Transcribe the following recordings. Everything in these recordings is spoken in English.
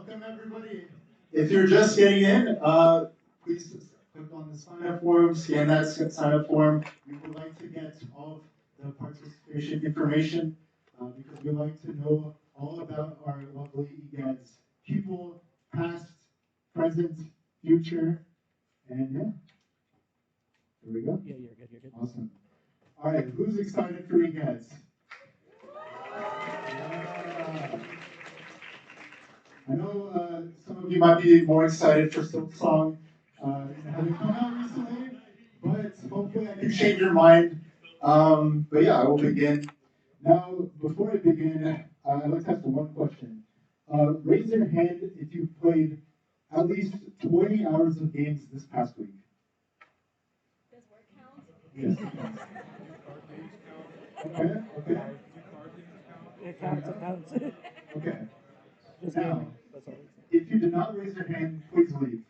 Welcome everybody. If you're just getting in, please click on the sign up form, scan that sign up form. We would like to get all of the participation information because we like to know all about our lovely EGaDS people, past, present, future, and yeah. Here we go. Yeah, you're good, you're good. Awesome. All right, who's excited for EGaDS? I know some of you might be more excited for Silksong having come out recently, but hopefully I can change your mind. But yeah, I will begin. Now, before I begin, I'd like to ask one question. Raise your hand if you've played at least 20 hours of games this past week. Does work count? Yes, it counts. Okay, okay. It counts, it counts. Okay. Just Now, gaming, that's all. if you did not raise your hand, please leave.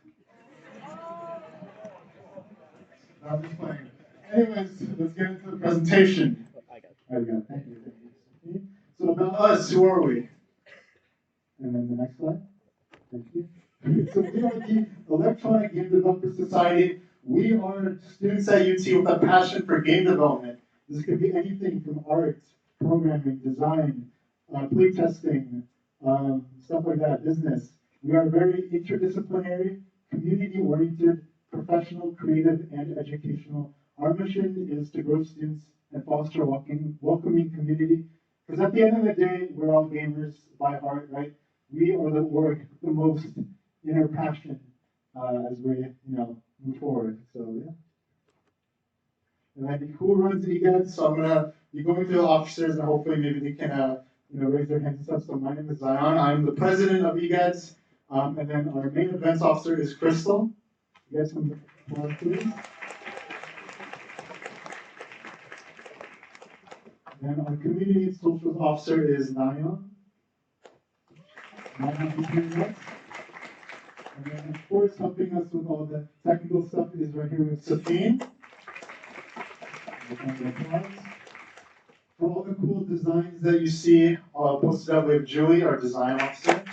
No, I'm just playing. Anyways, let's get into the presentation. I got it. There we go. Thank you. Thank you. So about us, who are we? And then the next slide. Thank you. So we are the Electronic Game Developers Society. We are students at UT with a passion for game development. This could be anything from art, programming, design, playtesting, stuff like that, business. We are very interdisciplinary, community-oriented, professional, creative, and educational. Our mission is to grow students and foster a welcoming community. Because at the end of the day, we're all gamers by heart, right? We are the most inner passion as we, move forward. So yeah. And then who runs EGaDS? So I'm gonna be going through the officers, and hopefully maybe they can, raise their hands and stuff. So my name is Zion. I'm the president of EGaDS. And then our main events officer is Crystal. You guys can applause, please. And our community and socials officer is Nayan. And then, of course, helping us with all the technical stuff is right here with Safine. For all the cool designs that you see posted up, we have Julie, our design officer.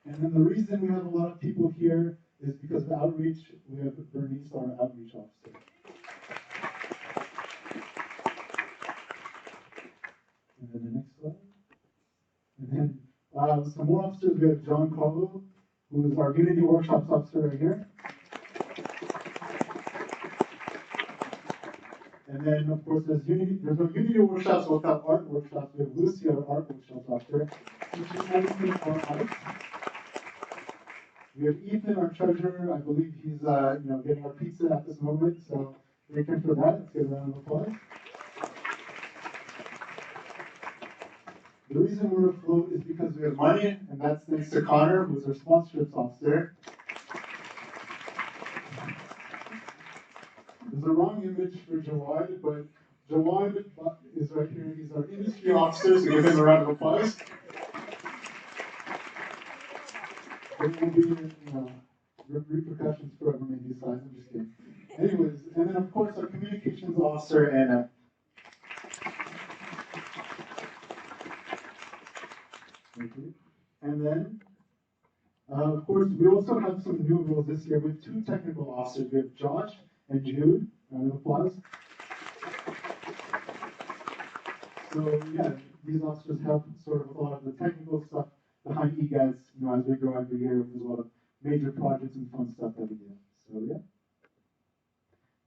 And then the reason we have a lot of people here is because of outreach. We have Bernice, our outreach officer. And then the next slide. And then some more officers, we have John Carlo, who is our Unity Workshops officer right here. And then, of course, there's no Unity Workshops without art workshops. We have Lucy, our art workshops officer. She's everything for art. We have Ethan, our treasurer. I believe he's, getting our pizza at this moment. So thank him for that. Let's give a round of applause. The reason we're afloat is because we have money, and that's thanks to Connor, who's our sponsorships officer. There's a wrong image for Jawad, but Jawad is right here. He's our industry officer, so give him a round of applause. There will be repercussions for whoever made these slides. I'm just kidding. Anyways, and then of course our communications officer, Anna. Thank you. And then, of course, we also have some new roles this year. We have two technical officers. We have Josh and Jude. Round of applause. So yeah, these officers help sort of with a lot of the technical stuff behind EGaDS, as we grow every year. There's a lot of major projects and fun stuff that we do. So yeah.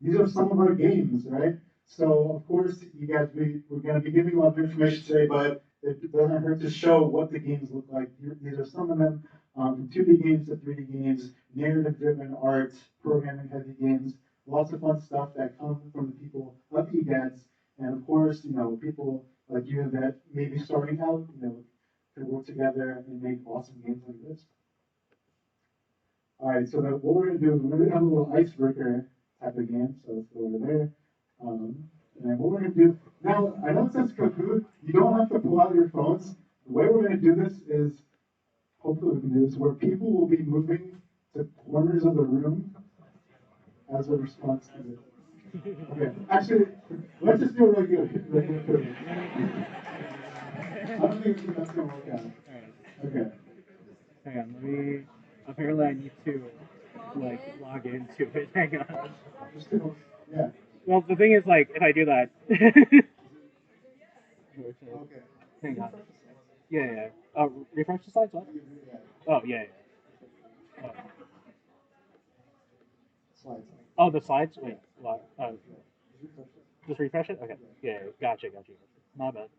These are some of our games, right? So of course, EGaDS, we're going to be giving a lot of information today, but it doesn't hurt to show what the games look like. These are some of them, from 2D games to 3D games, narrative-driven art, programming-heavy games, lots of fun stuff that come from the people of EGaDS, and of course, people like you that may be starting out, can work together and make awesome games like this. All right, so what we're going to do is we're going to have a little icebreaker type of game. So let's go over there. And what we're going to do now, I know it says Kahoot. You don't have to pull out your phones. The way we're going to do this is, hopefully we can do this, where people will be moving to corners of the room as a response to this. Okay, actually, let's just do it right here. don't think that's gonna work out. Alright. Okay. Hang on, let me. Apparently, I need to log into it. Hang on. Just gonna, yeah. Well, the thing is, like, if I do that. Okay. Hang on. Yeah. Oh, refresh the slides. What? Oh, yeah. Oh. Slides. Oh, the slides. Wait. What? Just refresh it. Okay. Yeah. Gotcha. My bad.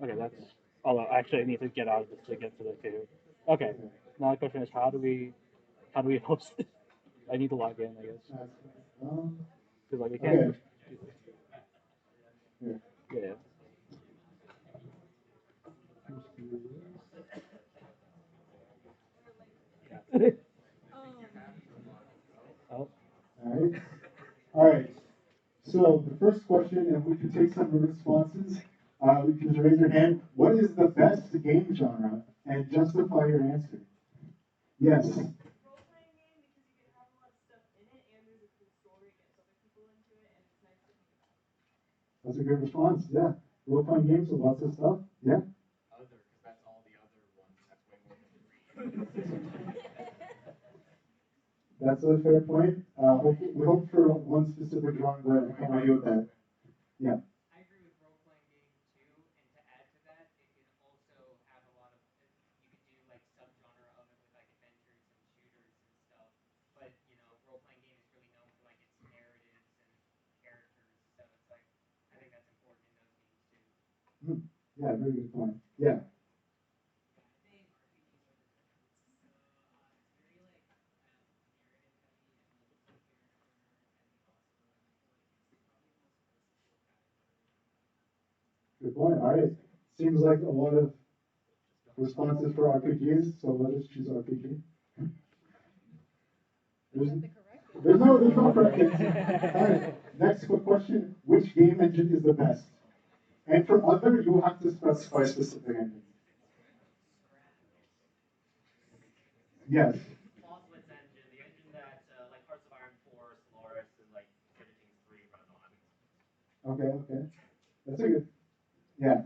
Okay, that's. Although actually, I need to get out of this to get to the code. Okay. Now the question is, how do we host it? I need to log in, I guess. Because like I can't. Okay. Here. Yeah. Oh. All right. So the first question, and we can take some responses. You can just raise your hand. What is the best game genre? And justify your answer. Yes. Role-playing game because you can have a lot of stuff in it and there's a cool story and gets other people into it and it's nice to think about. That's a good response. Yeah. Role-playing games with lots of stuff. Yeah. Other, because that's all the other ones. That's way more than three. That's a fair point. We hope for one specific genre, but I can argue with that. Yeah. I agree with role-playing game too, and to add to that, it can also have a lot of, you could do like subgenre of it with like adventures and shooters and stuff. But role-playing game is really known for like its narratives and characters, so it's like I think that's important in those games too. Yeah, very good point. Yeah. Good point. All right. Seems like a lot of responses for RPGs, so let us choose RPG. There's no correct answer. All right. Next quick question: which game engine is the best? And for other, you have to specify specific engine. Yes. Flawless engine, the engine that like Hearts of Iron 4, Solaris, and like City Kings 3 run on. Okay. That's a good. Yeah.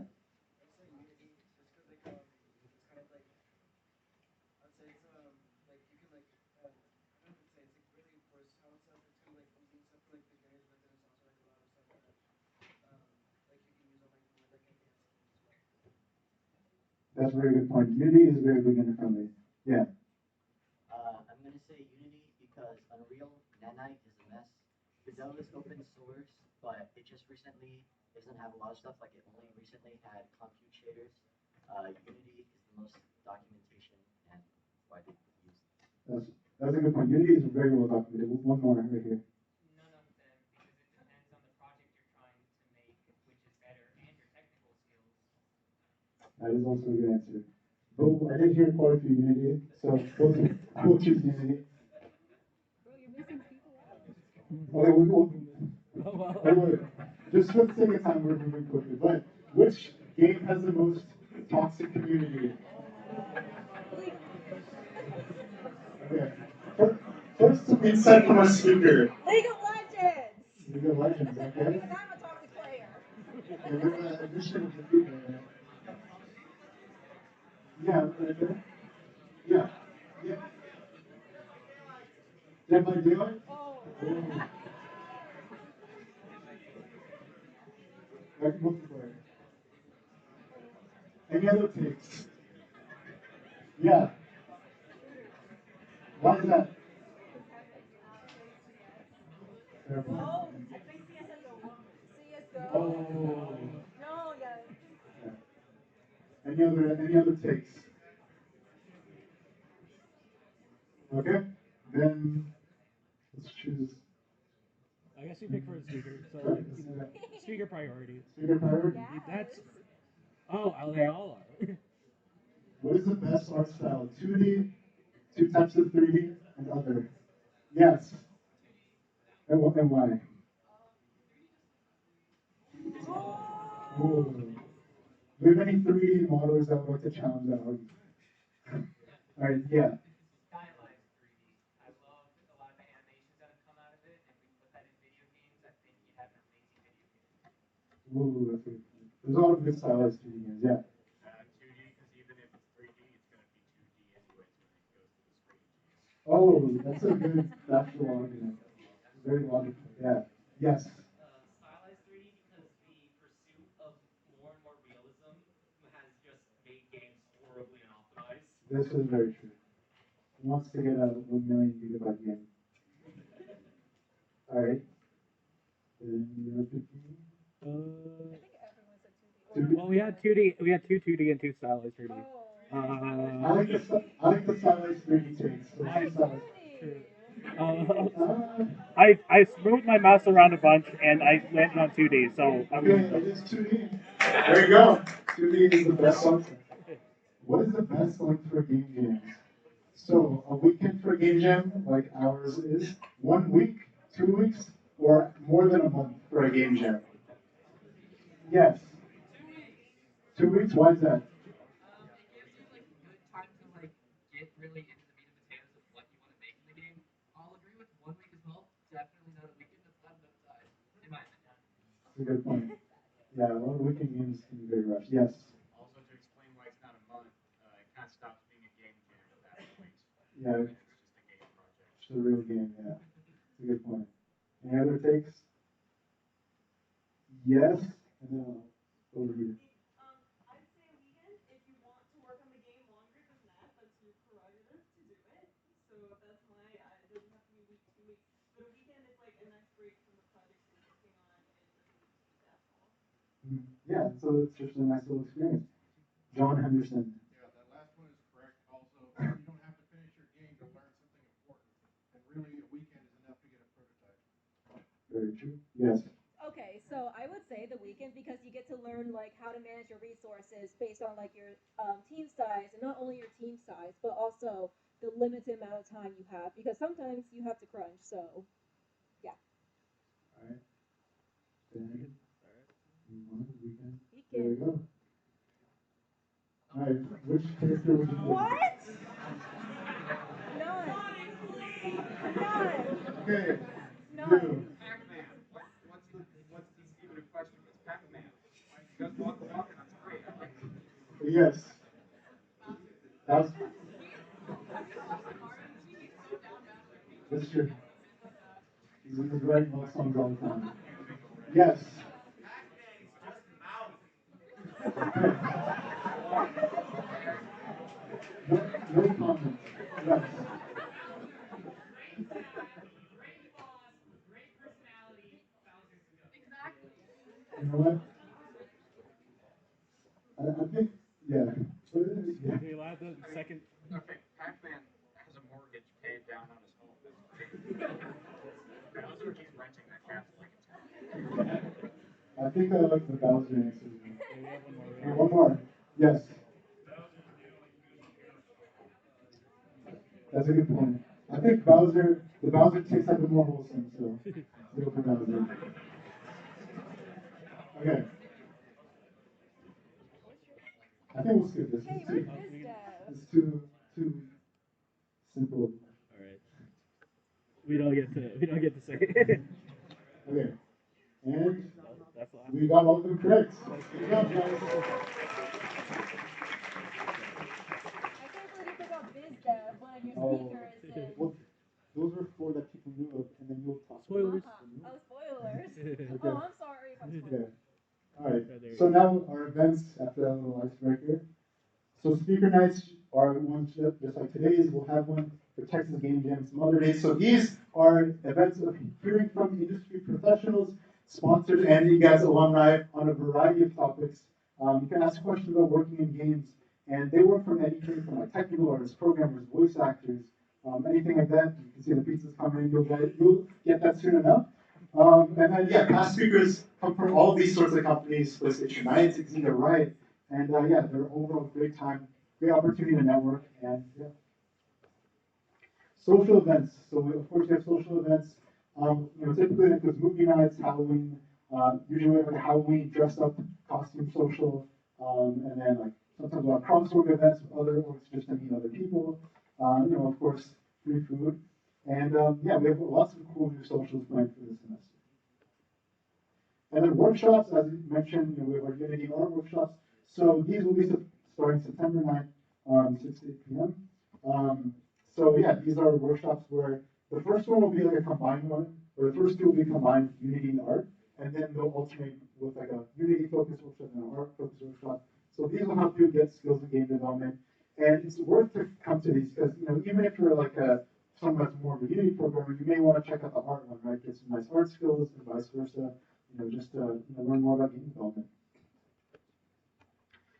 That's a very good point. Unity is very beginner friendly. Yeah. I'm going to say Unity because Unreal Nanite is a mess. Godot is open source, but it just recently doesn't have a lot of stuff. Like it only recently had compute shaders. Unity is the most documentation and widely used. That's a good point. Unity is very well documented. One more right here. None of them, because it depends on the project you're trying to make, which is better, and your technical skills. That is also a good answer. But I did hear quite a few Unity, so we'll choose Unity. Bro, you're missing people out. Okay, anyway, just for the sake of time, we're moving quickly. But which game has the most toxic community? Okay. First, some insight from our speaker. League of Legends! League of Legends, okay? Because I'm a toxic player. Yeah, there's an addition of the speaker. Yeah, right there. Yeah. Dead by Daylight? Oh. Like multiplayer. Any other takes? Yeah. Why is that? Fair point. Oh, I think CSGO. CSGO? Oh. No, yeah. Yeah. Any other takes? Okay. Then let's choose. I guess you pick for a speaker. So like, speaker priority. Speaker priority. That's. Oh, they all are. What is the best art style? 2D, two types of 3D, and other. Yes. And why? Ooh. Do we have any 3D modelers that would like to challenge that argument? All right, yeah. Stylized 3D. I love a lot of the animations that have come out of it, and if we put that in video games, I think you'd have an Ooh, that's good. There's a lot of good stylized 3D games, yeah. 2D, because even if it's 3D, it's going to be 2D anyways when it goes to the screen. Oh, that's a good factual argument. Very logical, yeah. Yes. Stylized 3D because the pursuit of more and more realism has just made games horribly unoptimized. This is very true. Who wants to get a 1 million gigabyte game? Alright. Then you're picking. I think everyone said 2D. 2D. Well, we had 2D, we had two 2D and two stylized 3D. Oh. I like the stylized 3D takes. So Nice. stylized. 2D. I moved my mouse around a bunch and I landed on 2D, so I'm Okay, it is 2D. There you go. 2D is the best option. What is the best length for game jams? So a weekend for game jam, like ours is, 1 week, 2 weeks, or more than a month for a game jam? Yes. 2 weeks? Why is that? It gives you like good time to like get really into the meat and potatoes of what you want to make in the game. I'll agree with 1 week as well. Definitely not a weekend. That's not enough time, in my opinion. That's a good point. Yeah, a lot of weekend games can be very rushed. Yes. Also, to explain why it's not a month, it kind of stops being a game jam at that point. Yeah, It's just a game project. it's a real game, yeah. That's a good point. Any other takes? Yes? And then over here. I'd say a weekend. If you want to work on the game longer than that, that's your prerogative to do it. So that's my, it doesn't have to be a week, 2 weeks. But a weekend is like a nice break from the projects you're working on and it doesn't need to be that long. Yeah, so it's just a nice little experience. John Henderson. Yeah, that last one is correct. Also, you don't have to finish your game to learn something important. And really, a weekend is enough to get a prototype. Very true. Yes. Okay, so I would say the weekend because you get to learn like how to manage your resources based on like your team size and not only your team size but also the limited amount of time you have because sometimes you have to crunch. So yeah. All right. Then weekend. There we go. All right. Which character would you pick? What? None. None. Okay. None. You. Pac-Man. What's the stupid question? It's Pac-Man. He does walk the walk and that's great. I like it. Yes. That's true. He's writing all songs all the time. Yes. Okay. No comment. Yes. You know what? I think, yeah. Yeah. We allowed the second. Okay, Pac-Man has a mortgage paid down on his home. That's great. Bowser, he's renting that castle like a town. I think I like the Bowser answer. We have one more. Okay, one more. Yes. That's a good point. I think Bowser, the Bowser tastes like a more wholesome, so let's go for Bowser. Okay. I think we'll skip this. Hey, It's where's too, BizDev? it's too simple. All right. We don't get to say it. Okay. And That's all. we got all of them correct. Good job, guys. I can't believe you forgot BizDev when your Oh, speaker is in. well, those were four that people knew of, and then you'll talk. Spoilers. Oh, spoilers. Okay. Oh, I'm sorry if I'm spoiling. Okay. All right. So now our events after that little icebreaker. So speaker nights are one just like today's. We'll have one for Texas Game Jam some other days. So these are events of hearing from industry professionals, sponsored and EGaDS alumni on a variety of topics. You can ask questions about working in games, and they work from anything from like technical artists, programmers, voice actors, anything like that. You can see the pizzas coming in. You'll get that soon enough. And then yeah, past speakers come from all these sorts of companies, PlayStation 9, 16, they're right. And yeah, they're overall great time, great opportunity to network, and yeah. Social events. So we, of course, we have social events. Typically it includes movie nights, Halloween. Usually we have like a Halloween dress up costume social, and then like sometimes we'll have crossword events with other orgs just to meet other people. Of course, free food, and yeah, we have lots of cool new socials planned for this semester. And then workshops, as you mentioned, we have our Unity art workshops. So these will be starting September 9th, 6 to 8 p.m. So yeah, these are workshops where the first one will be like a combined one, or the first two will be combined Unity and art, and then they'll alternate with like a Unity focused workshop and an art focused workshop. So these will help you get skills in game development. And it's worth to come to these because, even if you're like someone that's more of a Unity programmer, you may want to check out the art one, right? Get some nice art skills and vice versa, just to learn more about game development.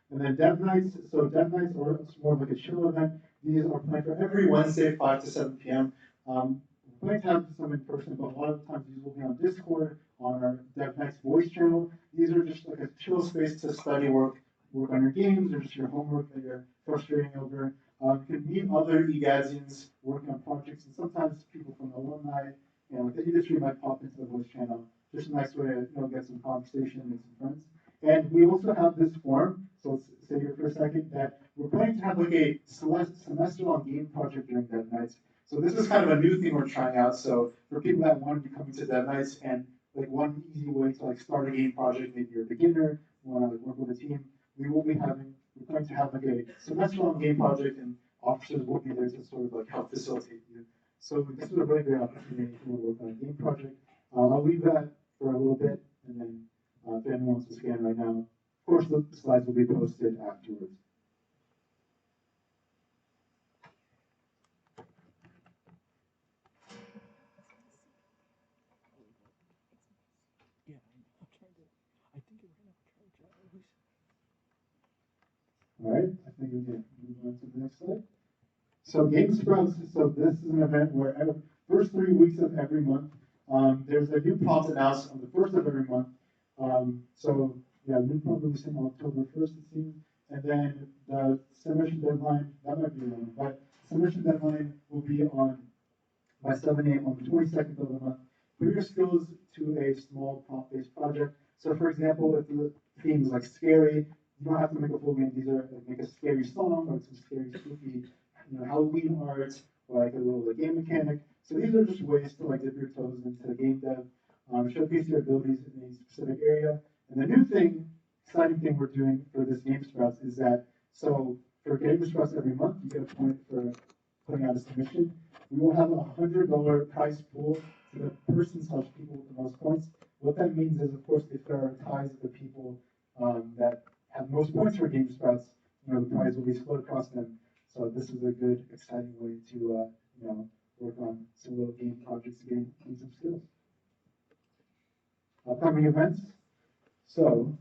And then Dev Nights, so Dev Nights are more of like a chill event. These are planned for every Wednesday, 5 to 7 p.m. We're planning to have some in person, but a lot of the times these will be on Discord, on our Dev Nights voice channel. These are just like a chill space to study, work on your games, or just your homework that you're frustrating over. You can meet other EGaDSians working on projects, and sometimes people from alumni, like the industry might pop into the voice channel. Just a nice way to get some conversation and make some friends. And we also have this forum, so let's say here for a second, that we're planning to have like a semester-long game project during Dev Nights. So this is kind of a new thing we're trying out. So for people that want to be coming to Dev Nights and like one easy way to like start a game project, maybe you're a beginner, you want to like work with a team, we're going to have like a semester-long game project, and officers will be there to sort of like help facilitate you. So this is a really great opportunity to work on a game project. I'll leave that for a little bit, and then if anyone wants to scan right now, of course the slides will be posted afterwards. Yeah, I'm trying to. I think we're gonna try to always. All right, I think we can move on to the next slide. So Game Sprouts, so this is an event where first 3 weeks of every month, there's a new prompt announced on the first of every month. So yeah, new prompt released on October 1st, it seems. And then the submission deadline, that might be wrong, but submission deadline will be by 7 a.m. on the 22nd of the month. Put your skills to a small prompt-based project. So for example, if the theme is like scary, you don't have to make a full game. These are like make a scary song or some scary, spooky, Halloween art or like a little game mechanic. So these are just ways to like dip your toes into game dev, showcase your abilities in a specific area. And the new thing, exciting thing we're doing for this Game Sprouts is that, so for Game Sprouts every month, you get a point for putting out a submission. We will have a $100 prize pool to the person/people with the most points. What that means is, of course, they prioritize the people that have most points for Game Sprouts. The prize will be split across them. So this is a good, exciting way to work on some little game projects to gain some skills. Upcoming events. So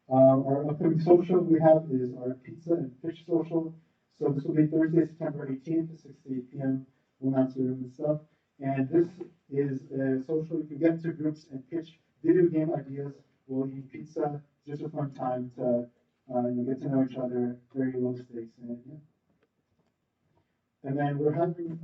our upcoming social we have is our pizza and fish social. So this will be Thursday, September 18th at 6 to 8 p.m. We'll announce the room and stuff. And this is a social you can get into groups and pitch video game ideas. We'll eat pizza. It's just a fun time to get to know each other. Very low stakes. And then we're having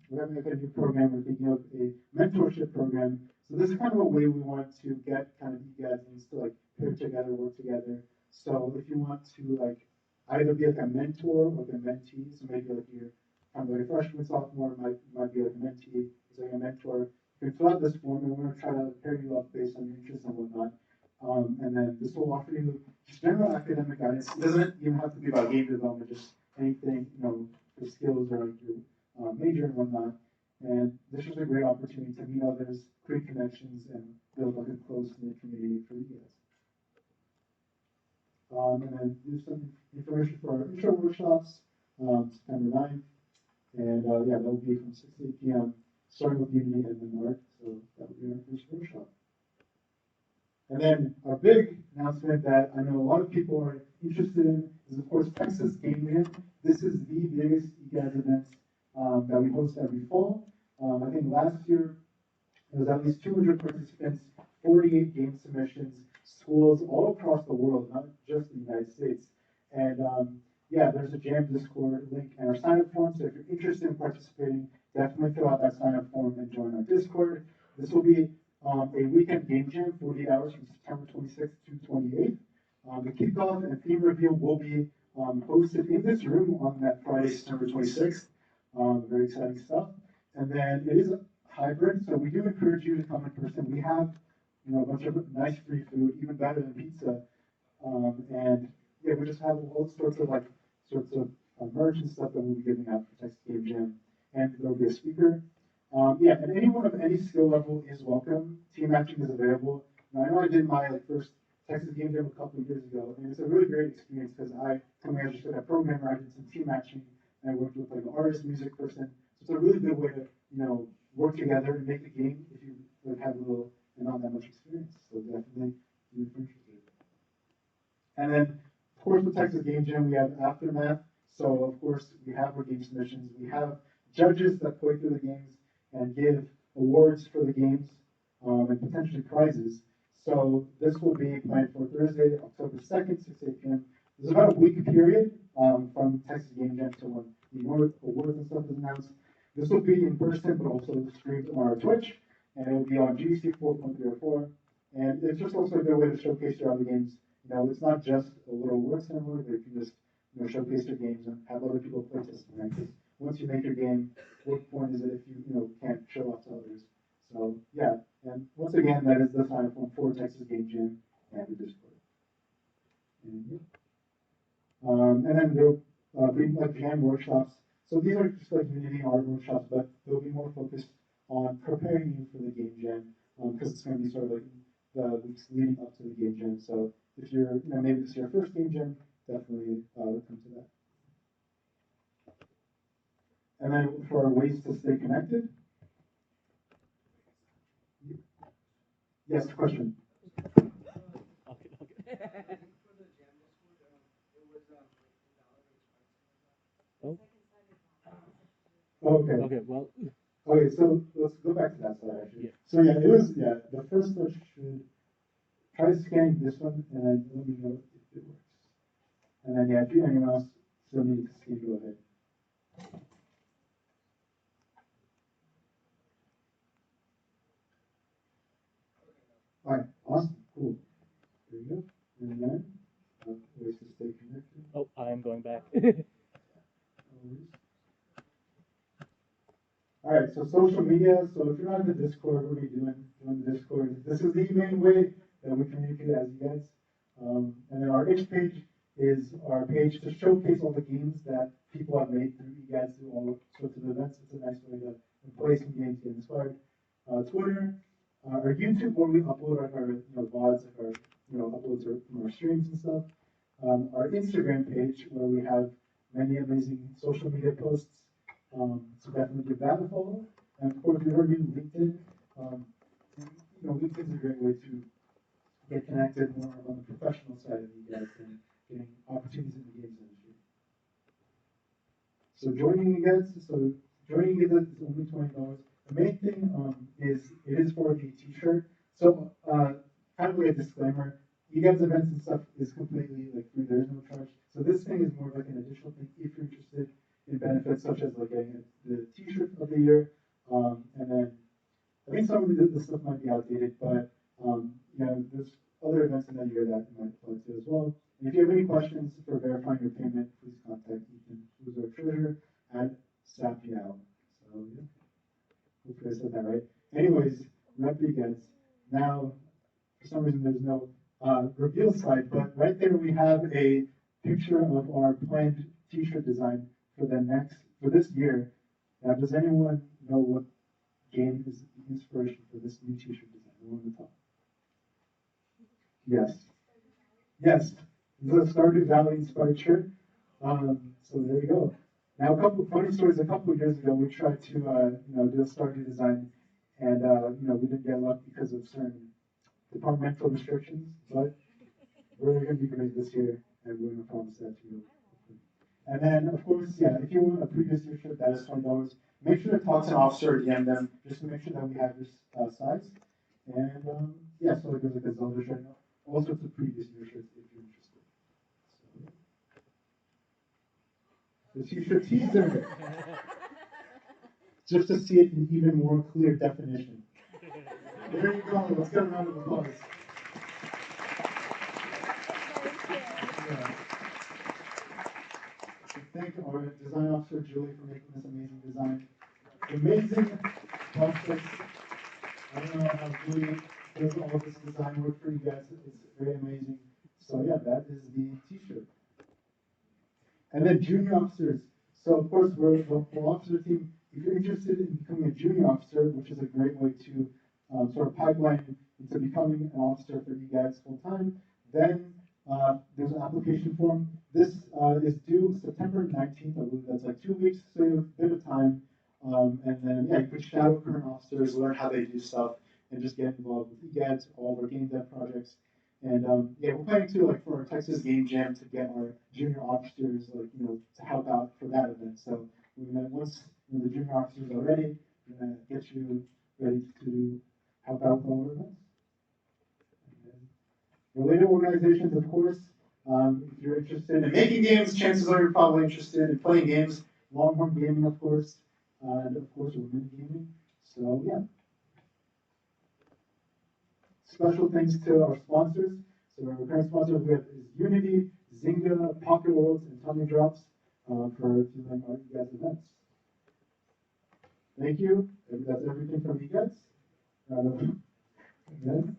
like a new program. We're thinking of a mentorship program. So this is kind of a way we want to get kind of EGaDSians to like pair together, work together. So if you want to like either be like a mentor or like a mentee, so maybe like you're kind of like a freshman, sophomore, might be like a mentee, it's like a mentor. You can fill out this form, and we're going to try to pair you up based on your interests and whatnot. And then this will offer you just general academic guidance. It doesn't even have to be about game development, just anything, for skills or like your major and whatnot. And this is a great opportunity to meet others, create connections, and build like a close-knit community for you guys. And then do some information for our intro workshops, September 9th. And yeah, that will be from 6 to 8 p.m., starting with Unity and then art. So that will be our first workshop. And then our big announcement that I know a lot of people are interested in is, of course, Texas Game Jam. This is the biggest EGaDS event that we host every fall. I think last year there was at least 200 participants, 48 game submissions, schools all across the world, not just the United States. And yeah, there's a Jam Discord link and our sign-up form. So if you're interested in participating, definitely fill out that sign-up form and join our Discord. This will be a weekend game jam, 40 hours from September 26th to 28th. The kickoff and theme reveal will be hosted in this room on that Friday, September 26th. Very exciting stuff. And then it is a hybrid, so we do encourage you to come in person. We have a bunch of nice free food, even better than pizza. And yeah, we just have all sorts of merch and stuff that we'll be giving out for Texas Game Jam. And there'll be a speaker. Yeah, and anyone of any skill level is welcome. Team matching is available. Now, I know I did my first Texas Game Jam a couple of years ago, and it's a really great experience because coming as just like a programmer, I did some team matching, and I worked with like an artist, music person. So it's a really good way to, work together and make a game if you have little and not that much experience. So definitely do it if you're interested. And then, of course, with Texas Game Jam, we have Aftermath. So, of course, we have our game submissions. We have judges that play through the games and give awards for the games and potentially prizes. So this will be planned for Thursday, October 2nd, 6 8 p.m. There's about a week period from Texas Game Jam to when the awards and stuff is announced. This will be in person, but also streamed on our Twitch, and it will be on GC 4.04. And it's just also a good way to showcase your other games. It's not just a little award ceremony, but you can just showcase your games and have other people play testing, right? Because once you make your game, what point is it if you can't show off to others? So yeah, and once again, that is the sign up for Texas Game Jam and the Discord. And then there'll be like jam workshops. So these are just like Unity art workshops, but they'll be more focused on preparing you for the Game Jam because it's going to be sort of like the weeks leading up to the Game Jam. So if you're, maybe this is your first Game Jam, definitely come to that. And then for our ways to stay connected. Yes, question. Okay. Okay, well. Okay, so let's go back to that slide actually. Yeah. So yeah, the first one should try scanning this one and then let me know if it works. And then if anyone else still needs to see, go ahead. All right, awesome, cool. There you go. And then ways to stay connected. Oh, I am going back. All right, so social media. So if you're not in the Discord, what are you doing? Join the Discord. This is the main way that we communicate as you guys. And then our itch page is our page to showcase all the games that people have made through EGaDS, through all sorts of events. It's a nice way to play some games, get inspired. Twitter, our YouTube, where we upload our VODs, our uploads from our streams and stuff. Our Instagram page, where we have many amazing social media posts. So definitely give that a follow. And of course, we are using LinkedIn. LinkedIn is a great way to get connected more on the professional side of EGaDS and getting opportunities in the games industry. So joining EGaDS is only $20. The main thing is it is for the t-shirt. So kind of like a disclaimer, EGaDS events and stuff is completely free. There is no charge. So this thing is more like an additional thing if you're interested in benefits such as getting the t-shirt of the year, and then I think some of the stuff might be outdated, but there's other events in that year that you might apply to as well. And if you have any questions for verifying your payment, please contact Ethan, who's our treasurer at Sapiao. So yeah, hopefully I said that right. Anyways, rep EGaDS. Now, for some reason, there's no reveal slide, but right there we have a picture of our planned t-shirt design for this year. Now, does anyone know what game is the inspiration for this new t-shirt design? The one on the top. Yes. Yes. This is a Stardew Valley inspired shirt. So there you go. Now, a couple of funny stories. A couple of years ago, we tried to do a Stardew design, and we didn't get luck because of certain departmental restrictions. But we're going to be great this year, and we're going to promise that to you. And then, of course, if you want a previous year shirt, that is $20. Make sure to talk to an officer or DM them, just to make sure that we have this size. And so it goes like a Zelda shirt, all sorts of previous year shirts if you're interested. So, the t-shirt teaser, just to see it in even more clear definition. There you go. Let's get a round of applause. Thank our design officer, Julie, for making this amazing design. Amazing process. I don't know how Julie does all this design work for you guys. It's very amazing. So yeah, that is the t-shirt. And then junior officers. So of course, we're the officer team. If you're interested in becoming a junior officer, which is a great way to sort of pipeline into becoming an officer for EGaDS full time, then there's an application form. This is due September 19th. I believe that's like 2 weeks, so you have a bit of time. And then yeah, you can shadow current officers, learn how they do stuff, and just get involved with EGaDS, all of our game dev projects. And yeah, we're planning to, like, for our Texas Game Jam, to get our junior officers, like, to help out for that event. So we're gonna, once the junior officers are ready, we're gonna get you ready to help out with all our events. Related organizations, of course, if you're interested in making games, chances are you're probably interested in playing games. Longhorn Gaming, of course, and of course, Women Gaming. So yeah. Special thanks to our sponsors. So our current sponsors we have is Unity, Zynga, Pocket Worlds, and Tummy Drops for doing our EGaDS events. Thank you. That's everything from EGaDS. Then.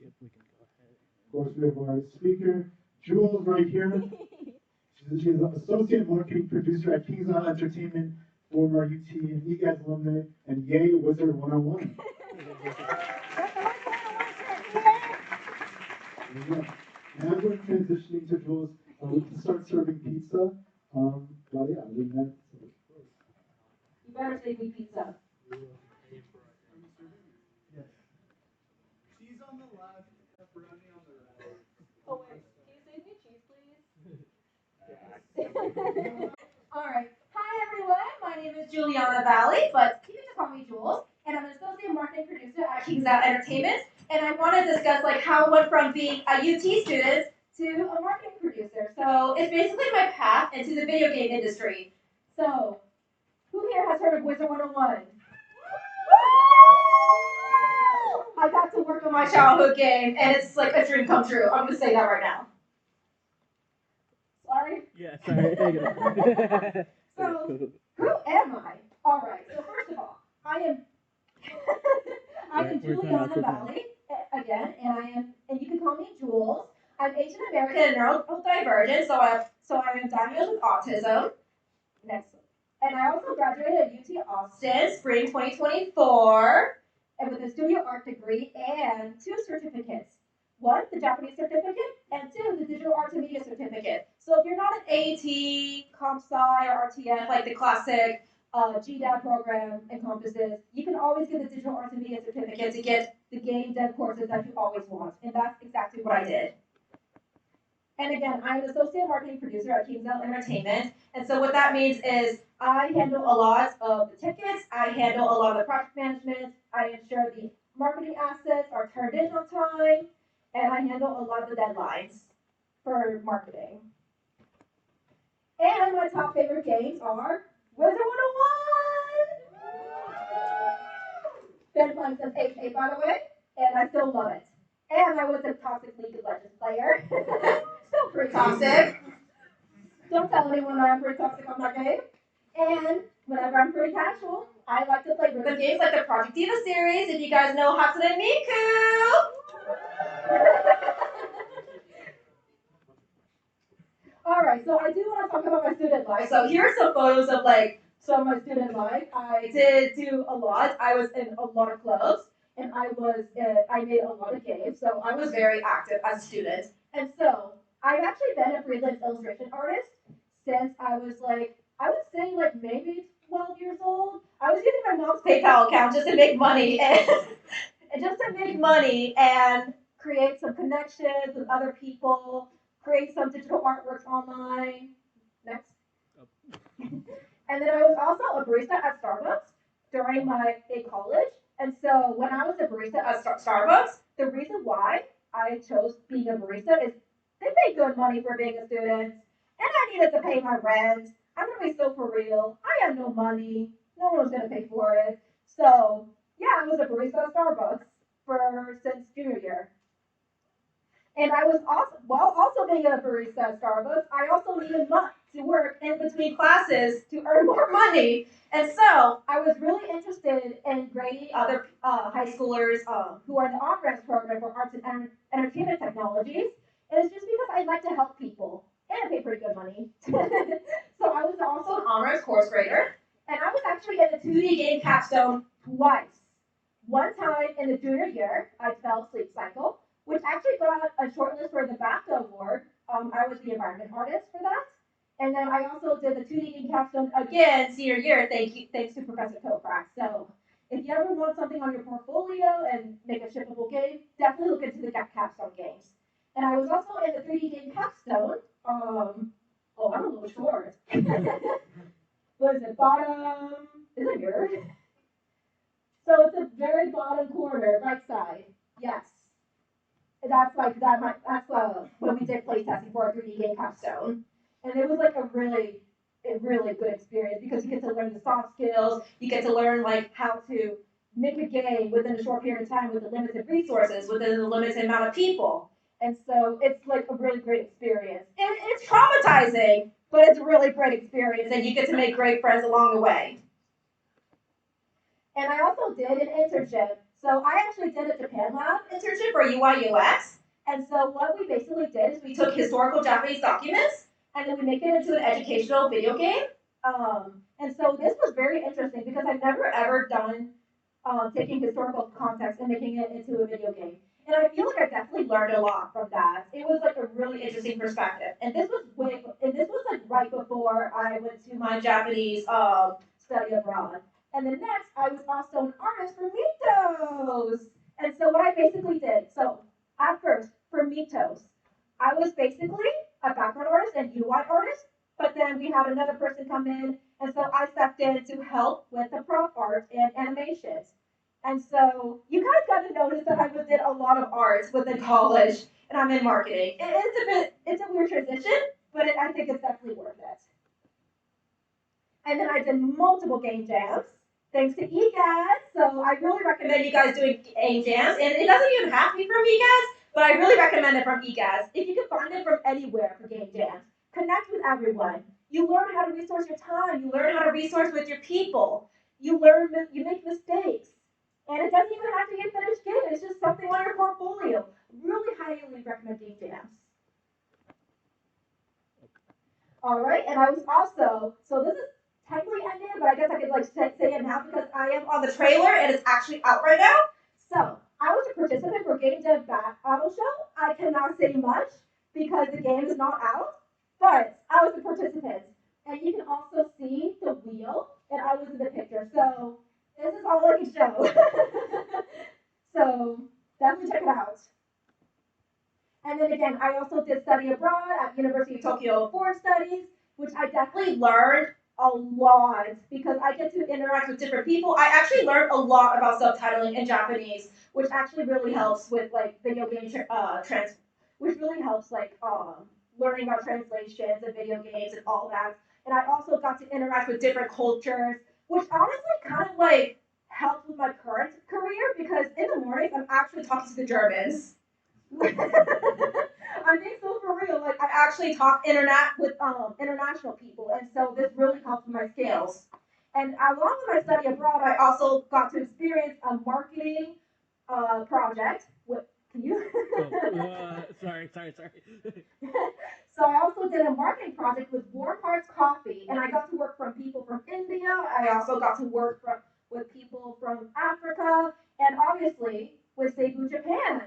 Yep, we can go ahead. Of course, we have our speaker, Jules, right here. She's an associate marketing producer at Kingsisle Entertainment, former UT and EGaDS alumni, and yay, Wizard 101. Now we're transitioning to Jules to start serving pizza. But yeah, we met. You better say me pizza. Yes. Cheese on the left, pepperoni on the right. Oh wait, can you save me cheese, please? All right. Hi everyone. My name is Juliana Valle, but you can just call me Jules, and I'm an associate marketing producer at Kingsisle Entertainment. And I want to discuss how I went from being a UT student to a marketing producer. So it's basically my path into the video game industry. So, who here has heard of Wizard 101? I got to work on my childhood game, and it's like a dream come true. I'm gonna say that right now. Sorry. Yeah, sorry. So, who am I? All right. So first of all, I am Juliana Valle again, and you can call me Jules. I'm Asian American and neurodivergent, so I am diagnosed with autism. Next, and I also graduated at UT Austin, spring 2024, and with a studio art degree and 2 certificates. 1, the Japanese certificate, and 2, the digital arts and media certificate. So if you're not an AAT, Comp Sci, or RTF, like the classic GDAD program encompasses, you can always get the digital arts and media certificate to get the game dev courses that you always want. And that's exactly what I did. And again, I'm an associate marketing producer at Kingsisle Entertainment. And so what that means is I handle a lot of the tickets, I handle a lot of the project management, I ensure the marketing assets are turned in on time, and I handle a lot of the deadlines for marketing. And my top favorite games are Wizard 101! Been playing since age 8, by the way, and I still love it. And I was a toxic League of Legends player. Still pretty toxic. Don't tell anyone that I'm pretty toxic on that game. And whenever I'm pretty casual, I like to play rhythm games like the Project Diva series, if you guys know Hatsune Miku. Alright, so I do want to talk about my student life. So here are some photos of some of my student life. I did do a lot. I was in a lot of clubs, and I made a lot of games, so I was very active as a student. And so I've actually been a freelance illustration artist since I was I would say maybe 12 years old. I was using my mom's PayPal account just to make money and create some connections with other people, create some digital artworks online. Next. And then I was also a barista at Starbucks during my college. And so when I was a barista at Starbucks, the reason why I chose being a barista is they pay good money for being a student, and I needed to pay my rent. I'm gonna be so for real. I had no money. No one was gonna pay for it. So yeah, I was a barista at Starbucks since junior year. And I was also, while also being a barista at Starbucks, I also needed to to work in between classes to earn more money. And so I was really interested in grading other high schoolers who are in the on-ramps program for arts and entertainment technologies. And it's just because I like to help people and I pay pretty good money. So I was also an on-ramps course grader, and I was actually in the 2D game capstone twice. One time in the junior year, I developed Sleep Cycle, which actually got a shortlist for the BAFTA award. I was the environment artist for that. And then I also did the 2D game capstone again senior year, thanks to Professor Toprak. So if you ever want something on your portfolio and make a shippable game, definitely look into the capstone games. And I was also in the 3D game capstone. I'm a little short. What is it? Bottom? Is it here? So it's the very bottom corner, right side. Yes. That's like that. That's when we did play testing for a 3D game capstone, and it was like a really good experience because you get to learn the soft skills. You get to learn like how to make a game within a short period of time with the limited resources, within the limited amount of people. And so it's like a really great experience. And it's traumatizing, but it's a really great experience, and you get to make great friends along the way. And I also did an internship. So I actually did a Japan Lab internship for UI UX. And so what we basically did is we took historical Japanese documents and then we make it into an educational video game. And so this was very interesting because I've never ever done taking historical context and making it into a video game. And I feel like I definitely learned a lot from that. It was like a really interesting perspective. And this was like right before I went to my Japanese study abroad. And then next, I was also an artist for Mitos. And so what I basically did, so at first, for Mitos, I was basically a background artist and UI artist, but then we had another person come in, and so I stepped in to help with the prop art and animations. And so you guys got to notice that I did a lot of arts within college, and I'm in marketing. It's a weird transition, but I think it's definitely worth it. And then I did multiple game jams, thanks to EGaDS. So I really recommend you guys doing game jams. And it doesn't even have to be from EGaDS, but I really recommend it from EGaDS. If you can find it from anywhere for game jams, connect with everyone. You learn how to resource your time. You learn how to resource with your people. You make mistakes. And it doesn't even have to be a finished game. It's just something on your portfolio. Really highly recommend game jams. All right, and I was also, so this is technically ended, but I guess I could like say it now because I am on the trailer and it's actually out right now. So I was a participant for Game Dev Battle Show. I cannot say much because the game is not out, but I was a participant. And you can also see the wheel, and I was in the picture. So this is all I can show. So definitely check it out. And then again, I also did study abroad at University of Tokyo for studies, which I definitely learned a lot because I get to interact with different people. I actually learned a lot about subtitling in Japanese, which actually really helps with like video game which really helps like learning about translations and video games and all that. And I also got to interact with different cultures, which honestly kind of like helped with my current career because in the mornings I'm actually talking to the Germans. I'm being so for real. Like I actually talk with international people, and so this really helps with my skills. And along with my study abroad, I also got to experience a marketing project. Can you? Sorry. So I also did a marketing project with Warm Hearts Coffee, and I got to work from people from India. I also got to work with people from Africa, and obviously with Seibu Japan.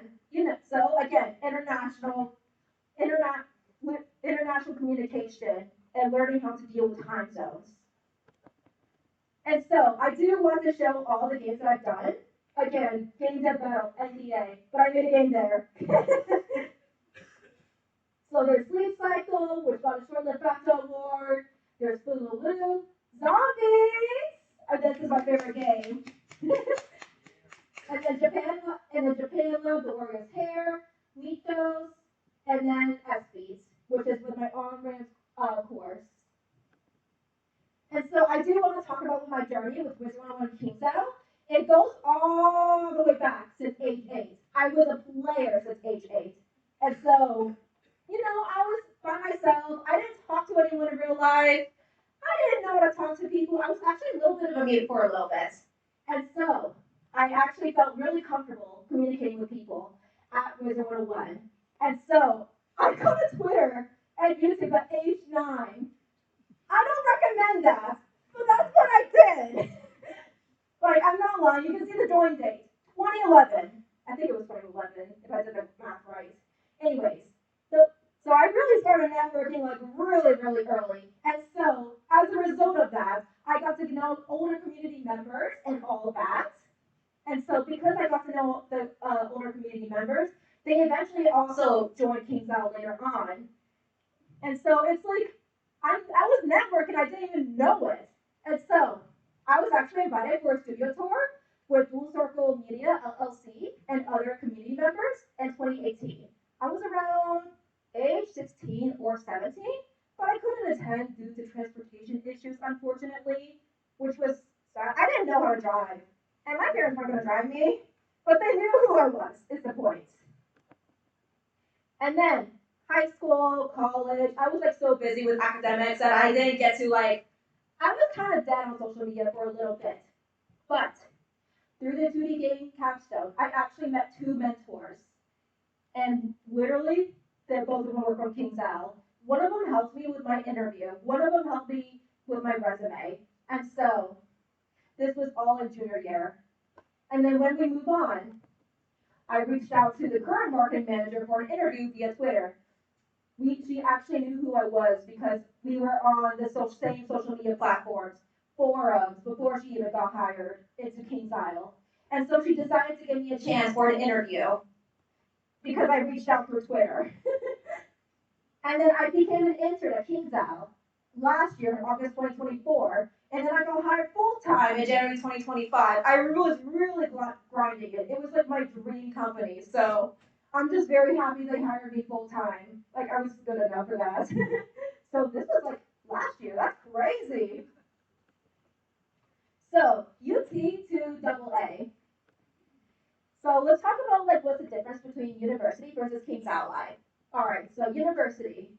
So again, international communication and learning how to deal with time zones. And so I do want to show all the games that I've done. Again, Game Dev Battle, NDA, but I made a game there. So there's Sleep Cycle, which got a short-lived BAFTA award. There's Fululu, Zombies, and this is my favorite game. And then Japan Love, the Warrior's Hair, Mitos, and then SBs, which is with my on-ramps course. And so I do want to talk about my journey with Wizard 101 Kingsisle. It goes all the way back since age 8. I was a player since age 8. And so, by myself. I didn't talk to anyone in real life. I didn't know how to talk to people. I was actually a little bit of a mute for a little bit. And so I actually felt really comfortable communicating with people at Wizard 101. And so I got a Twitter and YouTube at age 9. I don't recommend that, but that's what I did. Like, I'm not lying. You can see the join date, 2011. I think it was 2011, if I did the math right. Anyways, so I really started networking like really, really early. And so as a result of that, I got to know older community members and all of that. And so because I got to know the older community members, they eventually also joined Kingsisle later on. And so it's like, I was networking, I didn't even know it. And so I was actually invited for a studio tour with Full Circle Media LLC and other community members in 2018. I was around age 16 or 17, but I couldn't attend due to transportation issues, unfortunately, which was sad. I didn't know how to drive, and my parents weren't going to drive me, but they knew who I was, is the point. And then high school, college, I was like so busy with academics that I didn't get to like, I was kind of dead on social media for a little bit. But through the 2D game capstone, I actually met 2 mentors. And literally, both of them were from Kingsisle. One of them helped me with my interview. One of them helped me with my resume. And so, this was all in junior year. And then when we move on, I reached out to the current marketing manager for an interview via Twitter. She actually knew who I was because we were on the same social media platforms, forums, before she even got hired into Kingsisle. And so she decided to give me a chance for an interview because I reached out through Twitter. And then I became an intern at Kingsisle last year in August 2024. And then I got hired full-time in January 2025. I was really grinding it. It was like my dream company. So I'm just very happy they hired me full-time. Like, I was good enough for that. So this was like last year. That's crazy. So UT to AA. So let's talk about like what's the difference between university versus Kingsisle Live. All right, so university.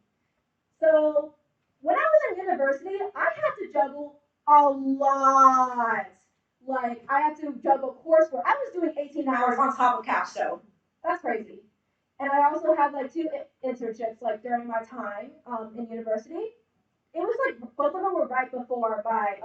So when I was in university, I had to juggle a lot. Like, I had to juggle coursework. I was doing 18 hours on top of capstone. That's crazy. And I also had like 2 internships like during my time in university. It was like both of them were right before my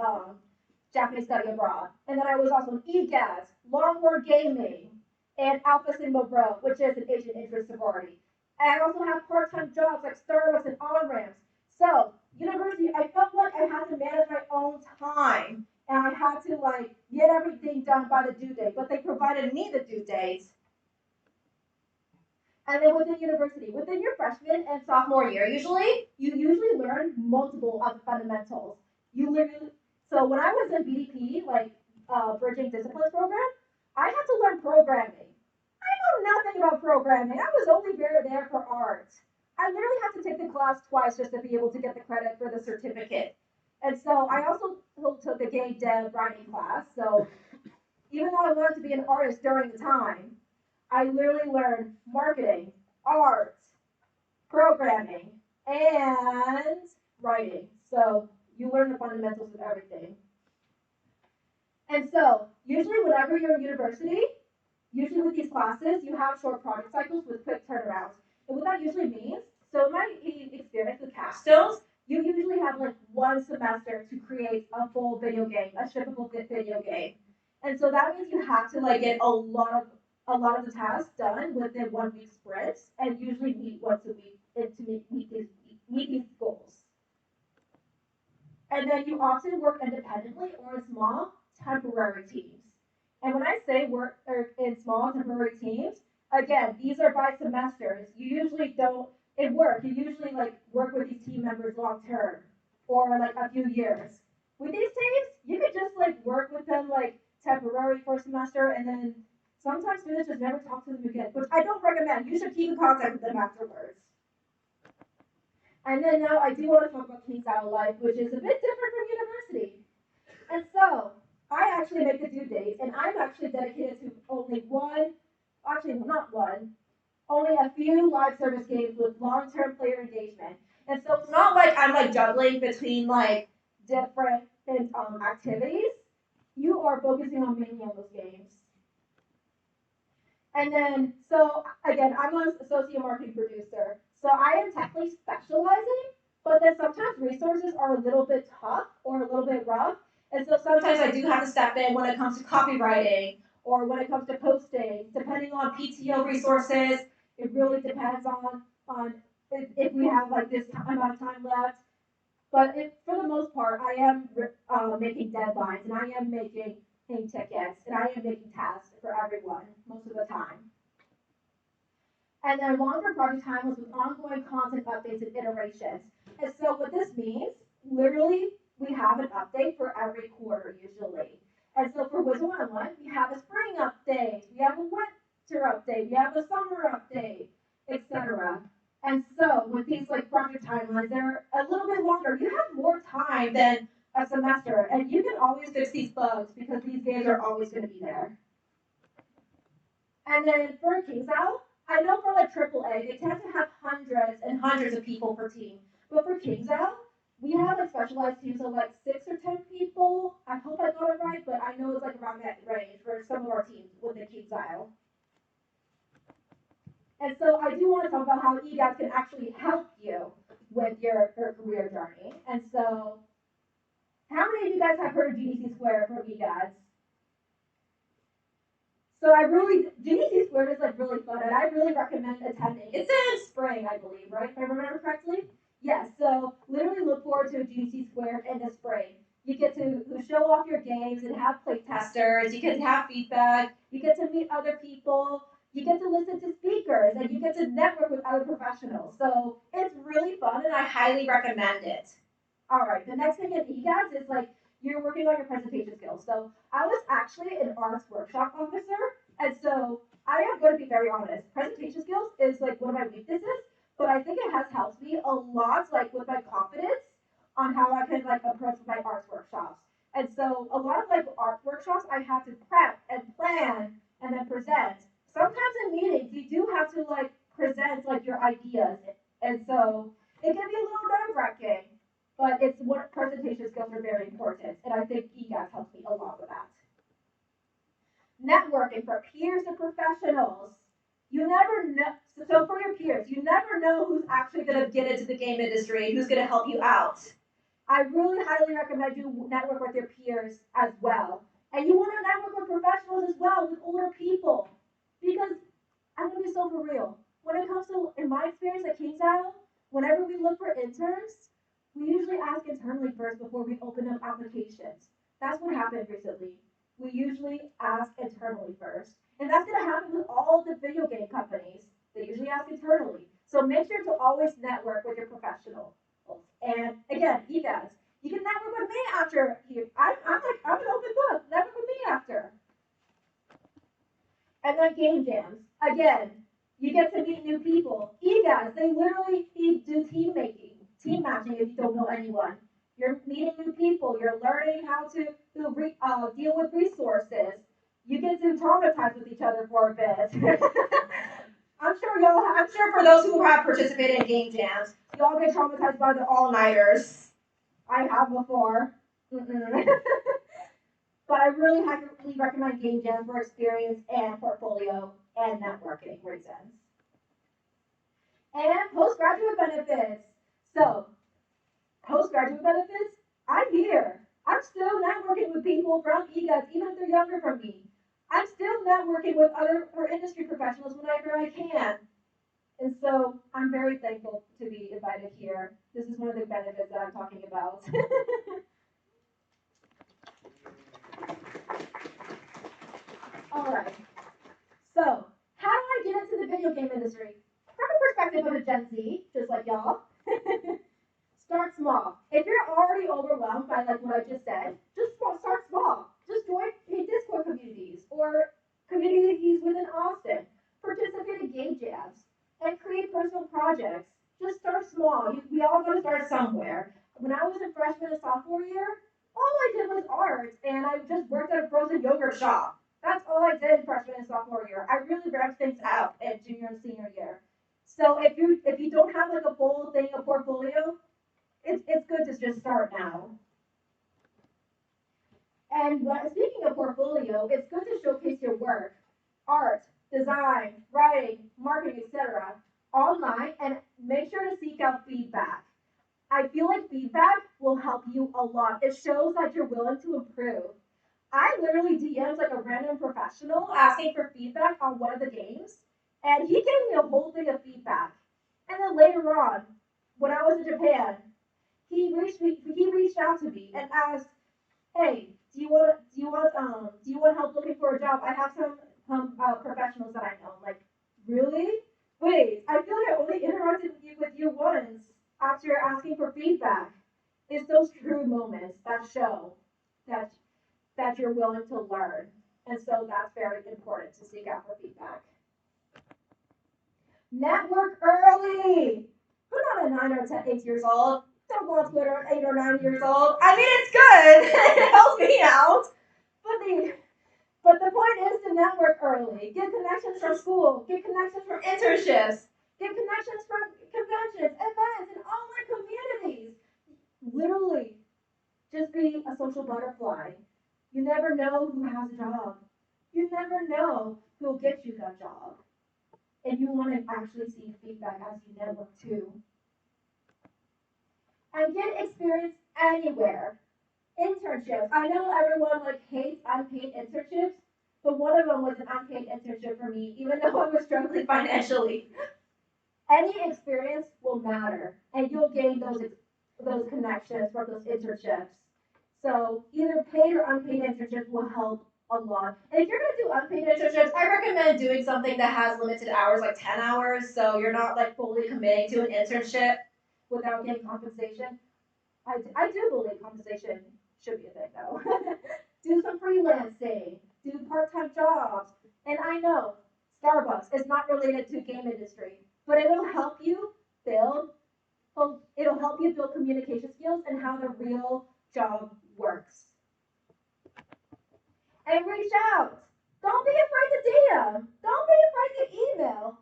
Japanese study abroad. And then I was also in EGaDS, Longhorn Gaming, and Alpha Sigma Bro, which is an Asian interest sorority. And I also have part-time jobs like Starbucks and on-ramps. So, university, I felt like I had to manage my own time. And I had to like get everything done by the due date. But they provided me the due dates. And then within university, within your freshman and sophomore year, you usually learn multiple of the fundamentals. So when I was in BDP, like Bridging Disciplines program, I had to learn programming. I know nothing about programming. I was only there for art. I literally had to take the class twice just to be able to get the credit for the certificate. And so I also took a game dev writing class. So even though I wanted to be an artist during the time, I literally learned marketing, art, programming, and writing. So you learn the fundamentals of everything. And so usually whenever you're in university, usually with these classes, you have short project cycles with quick turnarounds. And what that usually means, so in my experience with capstones, you usually have like 1 semester to create a full video game, a shippable video game. And so that means you have to like get a lot of the tasks done within 1 week sprints, and usually meet once a week to meet these goals. And then you often work independently or in small temporary teams. And when I say work in small temporary teams, again, these are by semesters. You usually don't you usually like work with these team members long term or like a few years. With these teams, you could just like work with them like temporary for a semester, and then sometimes students just never talk to them again, which I don't recommend. You should keep in contact with them afterwards. And then now I do want to talk about Kingsisle Life, which is a bit different from university. And so I actually make the due date, and I'm actually dedicated to only only a few live service games with long-term player engagement. And so it's not like I'm like juggling between like different activities. You are focusing on mainly on those games. And then, so again, I'm an associate marketing producer. So I am technically specializing, but then sometimes resources are a little bit tough or a little bit rough. And so sometimes I do have to step in when it comes to copywriting or when it comes to posting, depending on PTO resources. It really depends on if we have like this amount of time left. But for the most part, I am making deadlines and I am making tickets and I am making tasks for everyone most of the time. And then longer project time was with ongoing content updates and iterations. And so what this means, literally, we have an update for every quarter usually. And so for Wizard 101, we have a spring update, we have a winter update, we have a summer update, etc. And so with these like project timelines, they're a little bit longer. You have more time than a semester, and you can always fix these bugs because these games are always going to be there. And then for Kingsisle, I know for like AAA, they tend to have hundreds and hundreds of people per team. But for Kingsisle, we have like specialized teams of like 6 or 10 people. I hope I got it right, but I know it's like around that range for some of our teams within Kingsisle. And so I do want to talk about how EGaDS can actually help you with your career journey. And so, how many of you guys have heard of GDC Squared from EGaDS? So GDC Squared is like really fun, and I really recommend attending. It's in spring, I believe, right? If I remember correctly. Yes. So literally look forward to a GDC Squared in the spring. You get to show off your games and have play testers. You get to have feedback. You get to meet other people. You get to listen to speakers, and you get to network with other professionals. So it's really fun, and I highly recommend it. All right, the next thing in EGaDS is like you're working on your presentation skills. So I was actually an arts workshop officer, and so I am going to be very honest. Presentation skills is like one of my weaknesses, but I think it has helped me a lot, like with my confidence on how I can like approach my arts workshops. And so a lot of like art workshops, I have to prep and plan and then present. Sometimes in meetings, you do have to like present like your ideas, and so it can be a little nerve-wracking, but it's what presentation skills are very important, and I think EGaDS helps me a lot with that. Networking for peers and professionals. You never know. So for your peers, you never know who's actually going to get into the game industry and who's going to help you out. I really highly recommend you network with your peers as well, and you want to network with professionals as well, with older people. Because I'm going to be so for real. When it comes to, in my experience at Kingsisle, whenever we look for interns, we usually ask internally first before we open up applications. That's what happened recently. We usually ask internally first. And that's going to happen with all the video game companies. They usually ask internally. So make sure to always network with your professionals. And again, EGaDS, you can network with me after here. I'm an open book. Network with me after. And then game jams. Again, you get to meet new people. EGaDS, they literally do team matching if you don't know anyone. You're meeting new people. You're learning how to deal with resources. You get to traumatize with each other for a bit. I'm sure for those who have participated in game jams, y'all get traumatized by the all-nighters. I have before. But I really highly recommend game jams for experience and portfolio and networking reasons. And postgraduate benefits. So, postgraduate benefits, I'm here. I'm still networking with people from EGaDS, even if they're younger from me. I'm still networking with other industry professionals whenever I can. And so I'm very thankful to be invited here. This is one of the benefits that I'm talking about. All right. So, how do I get into the video game industry? From a perspective of a Gen Z, just like y'all, start small. If you're already overwhelmed by like what I just said, just start small. Just join Discord communities or communities within Austin. Participate in game jams and create personal projects. Just start small. We all got to start somewhere. When I was a freshman and sophomore year, all I did was art, and I just worked at a frozen yogurt shop. That's all I did freshman and sophomore year. I really ramped things up at junior and senior year. So if you don't have like a full thing, a portfolio, it's good to just start now. And speaking of portfolio, it's good to showcase your work, art, design, writing, marketing, etc. online, and make sure to seek out feedback. I feel like feedback will help you a lot. It shows that you're willing to improve. I literally DM'd like a random professional asking for feedback on one of the games, and he gave me a whole thing of feedback. And then later on, when I was in Japan, he reached out to me and asked, "Hey, do you want help looking for a job? I have some professionals that I know." I'm like, really? Wait, I feel like I only interacted with you once after asking for feedback. It's those true moments that show that you're willing to learn, and so that's very important to seek out for feedback. Network early. We're not a 9 or 10, 8 years old. Don't go on Twitter at 8 or 9 years old. I mean, it's good. It helps me out. But the point is to network early. Get connections from school. Get connections from internships. Get connections from conventions, events, and online communities. Literally, just be a social butterfly. You never know who has a job. You never know who will get you that job. And you want to actually see feedback as you network too. And get experience anywhere. Internships. I know everyone like hates unpaid internships, but one of them was an unpaid internship for me, even though I was struggling financially. Any experience will matter, and you'll gain those connections from those internships. So either paid or unpaid internships will help a lot. And if you're gonna do unpaid internships, I recommend doing something that has limited hours, like 10 hours, so you're not like fully committing to an internship without getting compensation. I do believe compensation should be a thing though. Do some freelancing, do part-time jobs. And I know Starbucks is not related to game industry, but build it'll help you build communication skills and how the real job works. And reach out. Don't be afraid to DM. Don't be afraid to email.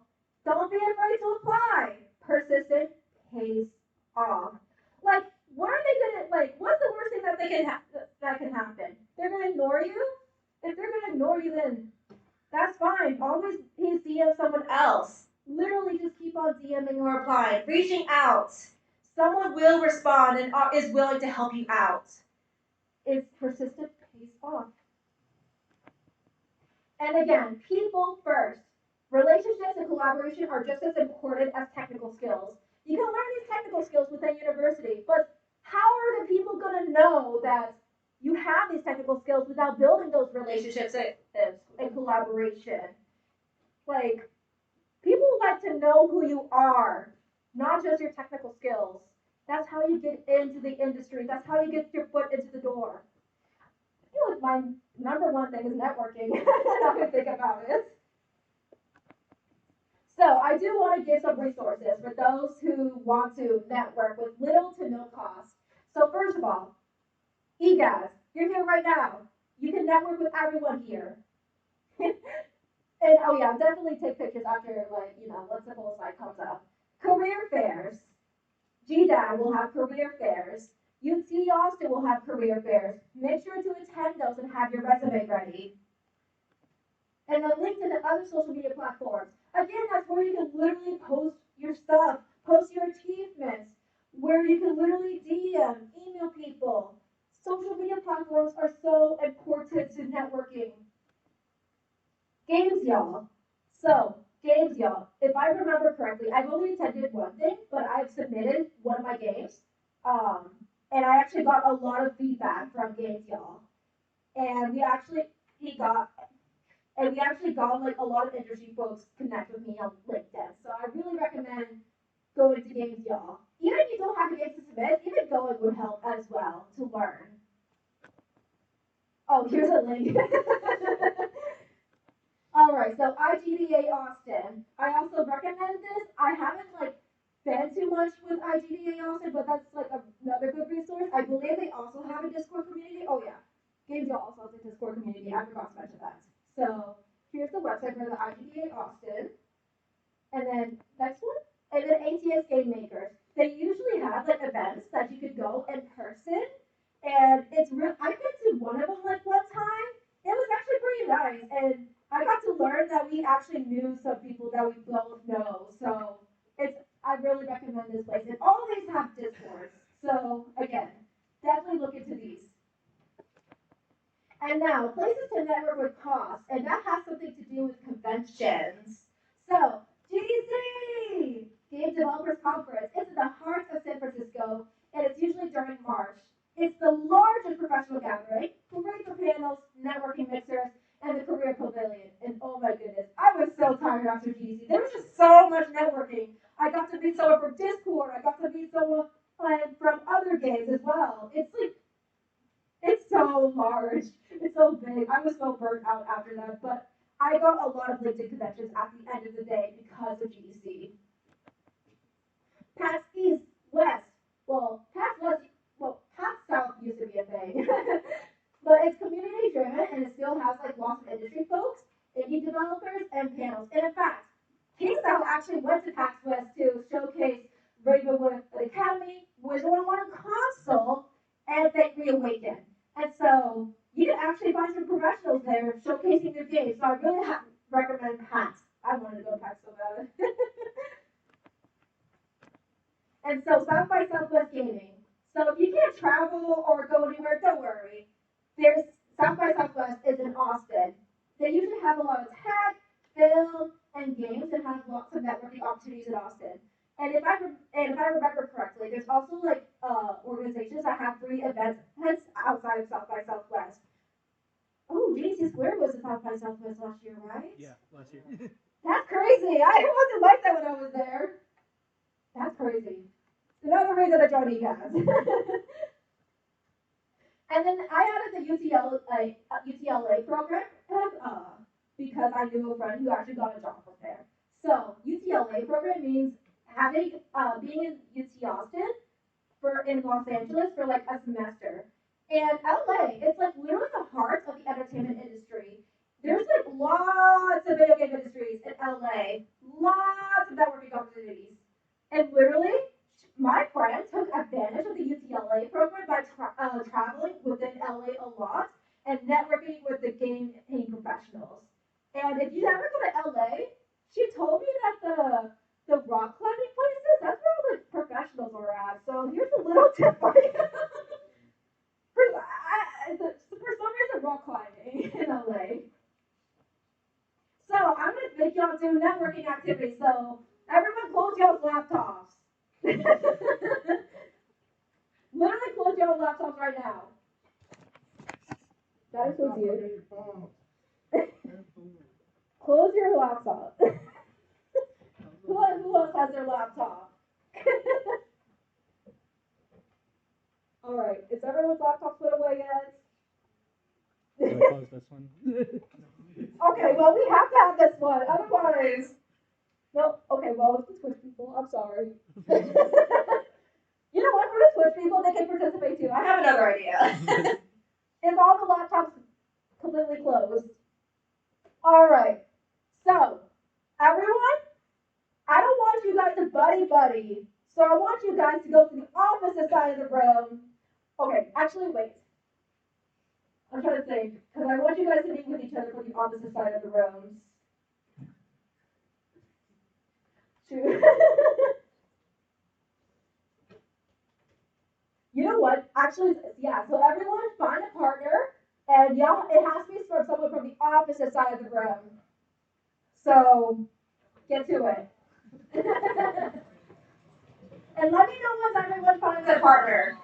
Don't be afraid to apply. Persistent pays off. Like, what are they gonna like? What's the worst thing that can happen? They're gonna ignore you. If they're gonna ignore you, then that's fine. Always please DM someone else. Literally, just keep on DMing or applying, reaching out. Someone will respond and is willing to help you out. It's persistent pays off. And again, people first. Relationships and collaboration are just as important as technical skills. You can learn these technical skills within university, but how are the people going to know that you have these technical skills without building those relationships and collaboration? Like, people like to know who you are, not just your technical skills. That's how you get into the industry. That's how you get your foot into the door. I feel like my number one thing is networking. Now I think about it. So I do want to give some resources for those who want to network with little to no cost. So first of all, EGaDS, you're here right now. You can network with everyone here. And oh yeah, definitely take pictures after once the whole site comes up. Career fairs. GDAD will have career fairs. UT Austin will have career fairs. Make sure to attend those and have your resume ready. And then LinkedIn and other social media platforms. Again, that's where you can literally post your stuff, post your achievements, where you can literally DM, email people. Social media platforms are so important to networking. Games, y'all. So, games, y'all. If I remember correctly, I've only attended one thing, but I've submitted one of my games. And I actually got a lot of feedback from games, y'all. And we actually got like a lot of industry folks connect with me on LinkedIn. So I really recommend going to games, y'all. Even if you don't have a game to submit, even going would help as well to learn. Oh, here's a link. Alright, so EGaDS Austin. I also recommend this. I haven't been too much with EGaDS Austin, but that's another good resource. I believe they also have a Discord community. Oh yeah, Games Y'all also has a Discord community. I forgot to mention that. So here's the website for the EGaDS Austin. And then next one, and then ATS Game Makers. They usually have like events that you could go in person, and it's real. I went to one of them like one time. It was actually pretty nice, and I got to learn that we actually knew some people that we both know. So it's I really recommend this place. And all of these have Discords. So again, definitely look into these. And now, places to network with costs, and that has something to do with conventions. So, GDC, Game Developers Conference, it's in the heart of San Francisco, and it's usually during March. It's the largest professional gathering, great for panels, networking mixers, and the career pavilion. And oh my goodness, I was so tired after GDC. There was just so much networking. I got to meet someone from Discord. I got to meet someone from other games as well. It's so large. It's so big. I was so burnt out after that, but I got a lot of LinkedIn connections at the end of the day because of GDC. PAX East, West. PAX South used to be a thing. But it's community driven and it still has like lots of industry folks, indie developers, and panels. And in fact, Kingsisle actually went to PAX West to showcase Ravenwood Academy, which won one console, and they reawakened. And so you can actually find some professionals there showcasing their games. So I really recommend PAX. I wanted to go to PAX so bad. And so South by Southwest Gaming. So if you can't travel or go anywhere, don't worry. There's South by Southwest is in Austin. They usually have a lot of tech, film, and games, and have lots of networking opportunities in Austin. And if I remember correctly, there's also like organizations that have free events outside of South by Southwest. Oh, GDC Square was in South by Southwest last year, right? Yeah, last year. That's crazy. I wasn't like that when I was there. That's crazy. Another reason I joined EGaDS. And then I added the UTLA program because I knew a friend who actually got a job from there. So UTLA program means being in UT Austin in Los Angeles for like a semester. And LA, it's like literally the heart of the entertainment industry. There's like lots of video game industries in LA, lots of networking opportunities. And literally, my friend took advantage of the UTLA program by traveling within LA a lot and networking with the game professionals. And if you ever go to LA, she told me that the rock climbing places, that's where all the professionals are at. So here's a little tip for you. for some reason, rock climbing in LA. So I'm going to make y'all do networking activities. So everyone close y'all's laptops. Literally close your laptops right now. That includes you. Close your laptop. Who else has their laptop? All right. Is everyone's laptop put away yet? Do I close this one? Okay, well, we have to have this one. Otherwise. No, okay, well, it's the Twitch people. I'm sorry. You know what? For the Twitch people, they can participate too. I have another idea. Is all the laptops completely closed? All right. So, everyone, I don't want you guys to buddy. So I want you guys to go to the opposite side of the room. Okay, actually, wait. I'm trying to think, because I want you guys to meet with each other for the opposite side of the rooms. You know what? Actually, yeah, so everyone find a partner, and y'all, it has to be from someone from the opposite side of the room. So, get to it. And let me know once everyone finds a partner.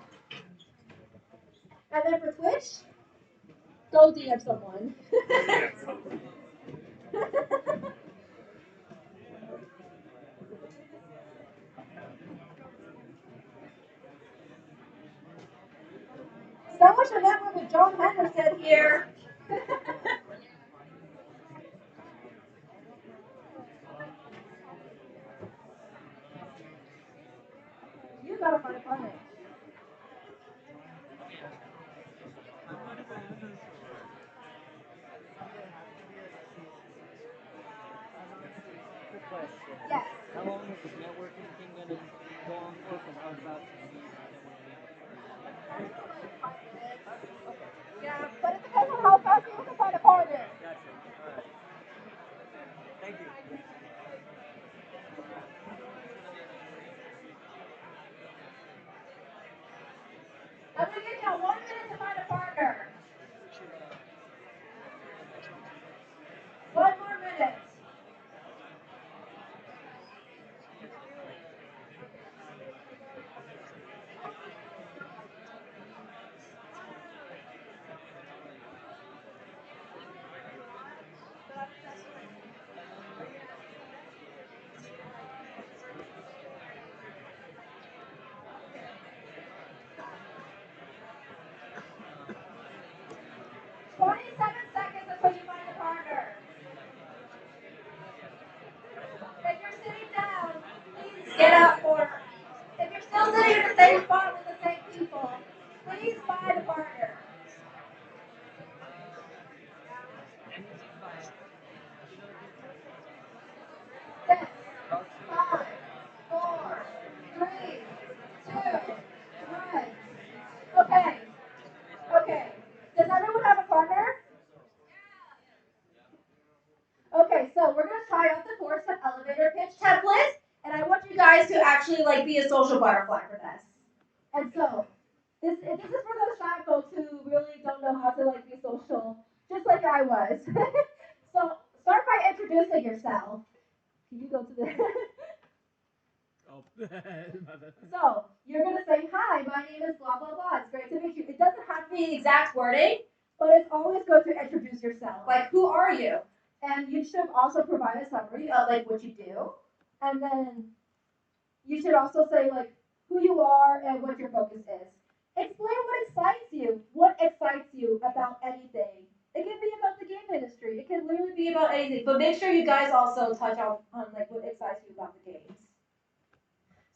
And then for Twitch, go DM someone. Someone should network with John Henderson here. You gotta find a partner. question. Yes. How long is this networking thing gonna go on for? Because I was about to leave and I don't want to leave Okay. Yeah, but it depends on how fast you can find a partner. Gotcha. Alright. Thank you. I'm gonna give you 1 minute to find a partner. 1 more minute. Seconds until you find a partner. If you're sitting down, please get up, or if you're still sitting in the same spot with the same people, please find a partner. 6, 5, 4, 3, 2, 1. Okay. Okay. Does everyone have a partner? Okay, so we're gonna try out the 4-step elevator pitch template, and I want you guys to actually like be a social butterfly for this. And so this is for those shy folks who really don't know how to like be social, just like I was. So start by introducing yourself. Can you go to the Oh, So you're gonna say, "Hi, my name is blah blah blah. It's great to meet you." It doesn't have to be the exact wording, but it's always good to introduce yourself. Like, who are you? And you should also provide a summary of like what you do, and then you should also say like who you are and what your focus is. Explain what excites you. What excites you about anything? It can be about the game industry. It can literally be about anything. But make sure you guys also touch on like what excites you about the games.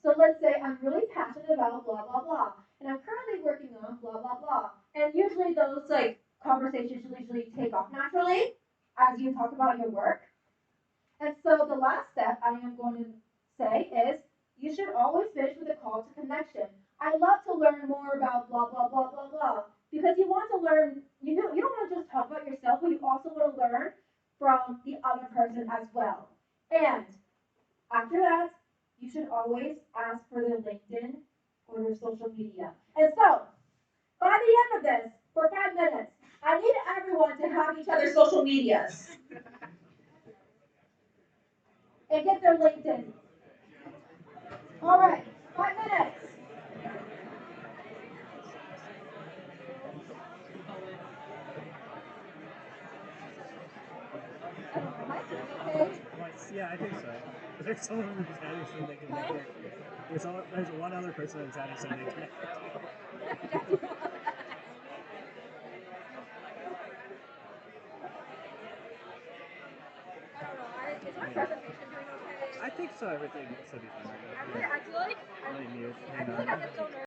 So let's say I'm really passionate about blah blah blah, and I'm currently working on blah blah blah. And usually those like conversations usually take off naturally as you talk about your work. And so the last step I am going to say is you should always finish with a call to connection. I love to learn more about blah blah blah blah blah because you want to learn. You don't want to just talk about yourself, but you also want to learn from the other person as well. And after that, you should always ask for their LinkedIn or their social media. And so, by the end of this, for 5 minutes, I need everyone to have each other's social medias and get their LinkedIn. All right, 5 minutes. yeah, I think so. There's someone who's adding so they can network. There's one other person that's adding so they can network. I think so. Everything should be fine. Actually, Let me mute. I Hang feel on. like I get so nervous.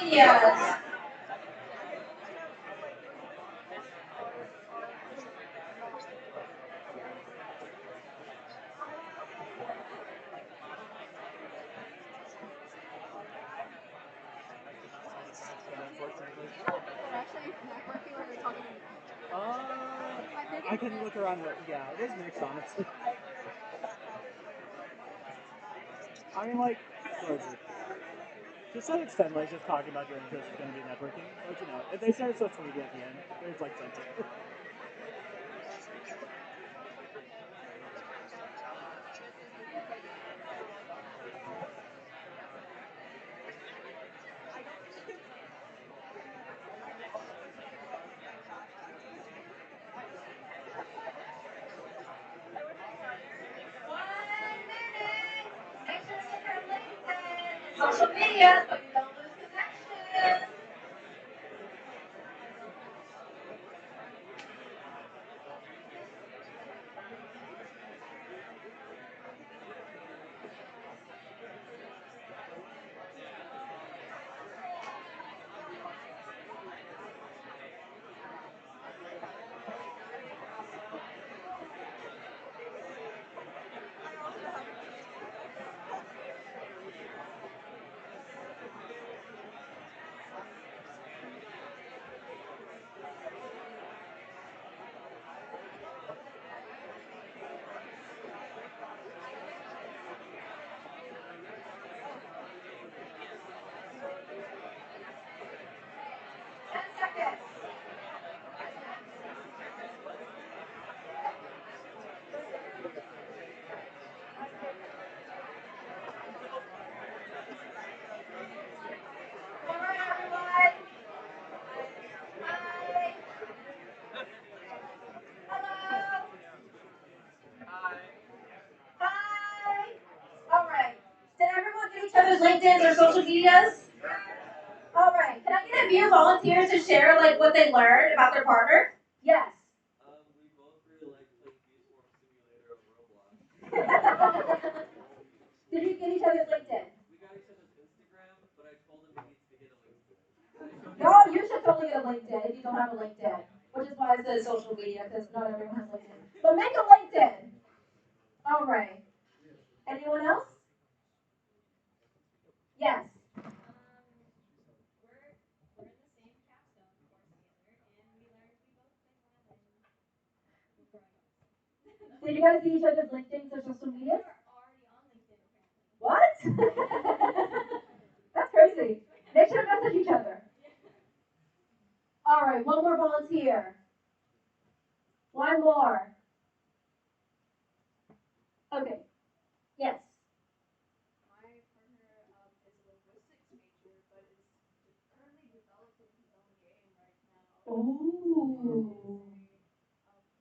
medias. Actually, networking when you're talking. I can look around. Yeah, it is mixed, honestly. I mean, like, what is it? To some extent, like, just talking about your interests is going to be networking. But, you know, if they say social media at the end, there's, like, something. Social media, but you don't lose connection. All right. Did everyone get each other's LinkedIn's or social medias? All right. Can I get a few volunteers to share like what they learned about their partner? Yes. We both really like playing Beast Simulator on Roblox. Did you get each other's LinkedIn? We got each other's Instagram, but I told him he needs to get a LinkedIn. No, you should totally get a LinkedIn if you don't have a LinkedIn. Which is why it says social media, because not everyone has LinkedIn. But make a LinkedIn. All right. Anyone else? Yes. Did you guys see each other's LinkedIn's or social media? What? That's crazy. Make sure to message each other. All right, one more volunteer. One more. Okay. Yes. My partner is a linguistics major, but is currently developing his own game right now. Ooh.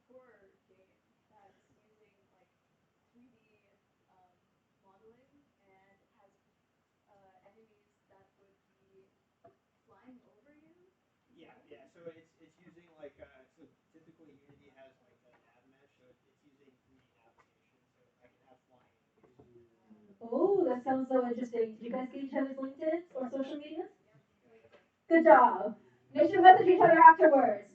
Horror game that's using like 3D modeling and has enemies that would be flying over you. Yeah. So it's using like so typically Unity has like the nav mesh, so it's using 3D navigation, so I can have flying enemies. Oh, that sounds so interesting. Did you guys get each other's LinkedIn's or social medias? Good job. Make sure to message each other afterwards.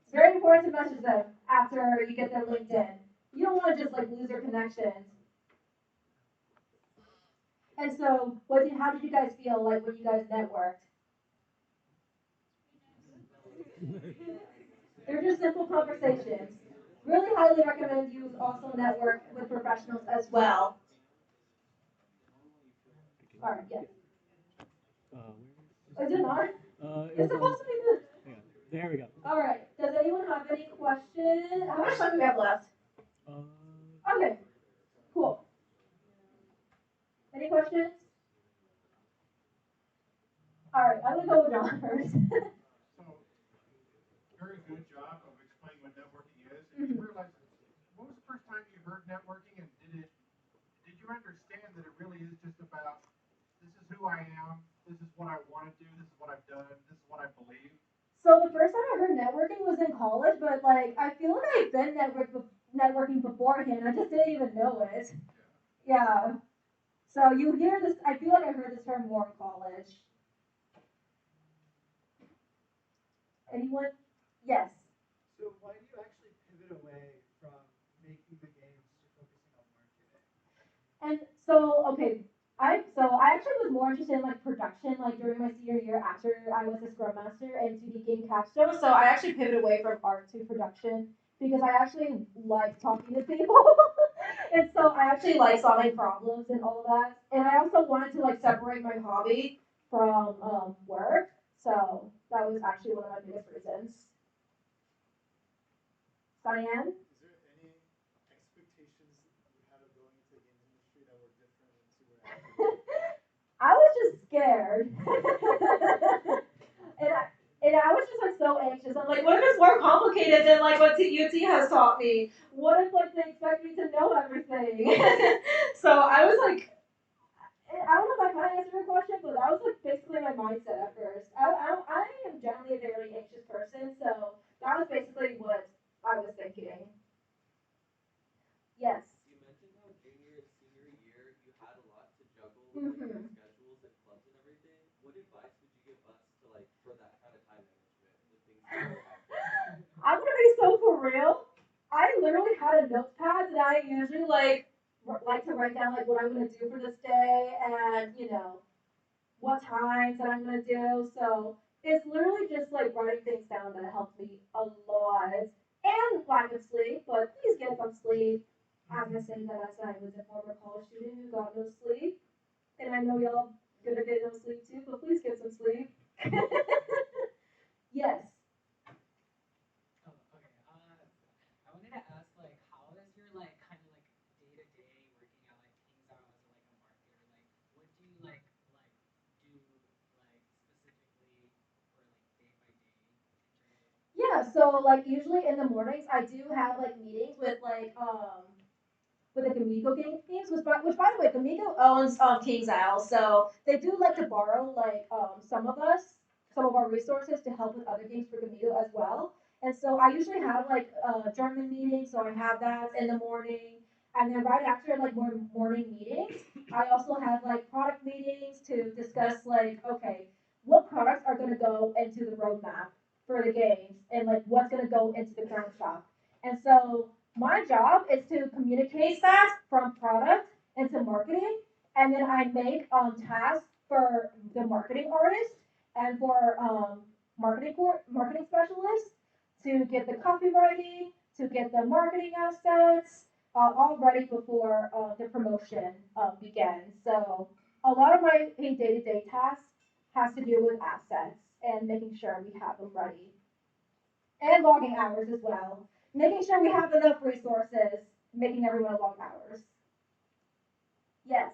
It's very important to message them after you get their LinkedIn. You don't want to just like lose your connections. And so, how did you guys feel like when you guys networked? They're just simple conversations. Really highly recommend you also network with professionals as well. All right, yes. Is it not? It's supposed to be good. Yeah, there we go. All right. Does anyone have any questions? How much time do we have left? Okay. Cool. Any questions? All right. I'm gonna go with John first. So, very good job of explaining what networking is. And you realize, when was the first time you heard networking, and did you understand that it really is just about this is who I am, this is what I want to do, this is what I've done, this is what I believe? So the first time I heard networking was in college, but like I feel like I've been networking beforehand. I just didn't even know it. Yeah. So you hear this? I feel like I heard this term more in college. Anyone? Yes. So why do you actually pivot away from making the games to focusing on marketing? And so, okay, I actually was more interested in like production like during my senior year after I was a scrum master and 2D game capstone. So I actually pivoted away from art to production because I actually like talking to people. And so I actually like solving problems and all of that. And I also wanted to like separate my hobby from work. So that was actually one of my biggest reasons. Cyan? Is there any expectations you had of going into the games industry that were different once you were at? I was just scared. And I was just like so anxious. I'm like, what if it's more complicated than like what UT has taught me? What if like they expect me to know everything? So I was like, I don't know if I kind of answered your question, but that was like basically my mindset at first. I am generally a very anxious person, so that was basically what I was thinking. Yes. You mentioned how junior and senior year you had a lot to juggle with like Hmm. schedules and clubs and everything. What advice would you give us to like for that kind of time management with things that are happening? I'm gonna be so for real. I literally had a notepad that I usually like to write down like what I'm gonna do for this day and what times that I'm gonna do. So it's literally just like writing things down that helps me a lot. And lack of sleep, but please get some sleep. As I say that as I was a former college student who got no sleep. And I know y'all gonna get no sleep too, but please get some sleep. Yes. Oh, okay. I wanted to ask, like, how is your like kind of like day to day working at like Kingsisle as like a marketer? Like, what do you do like specifically for like day by day in terms of? Yeah, so like usually in the mornings I do have like meetings with like Amigo games, which by the way, Amigo owns Kingsisle, so they do like to borrow like some of our resources to help with other games for Amigo as well. And so I usually have like German meetings, so I have that in the morning, and then right after like more morning meetings, I also have like product meetings to discuss like okay, what products are going to go into the roadmap for the games, and like what's going to go into the ground shop. And so my job is to communicate that from product into marketing, and then I make tasks for the marketing artist and for marketing specialists to get the copywriting, to get the marketing assets, all ready before the promotion begins. So a lot of my day-to-day tasks has to do with assets and making sure we have them ready and logging hours as well. Making sure we have enough resources, making everyone log hours. Yes.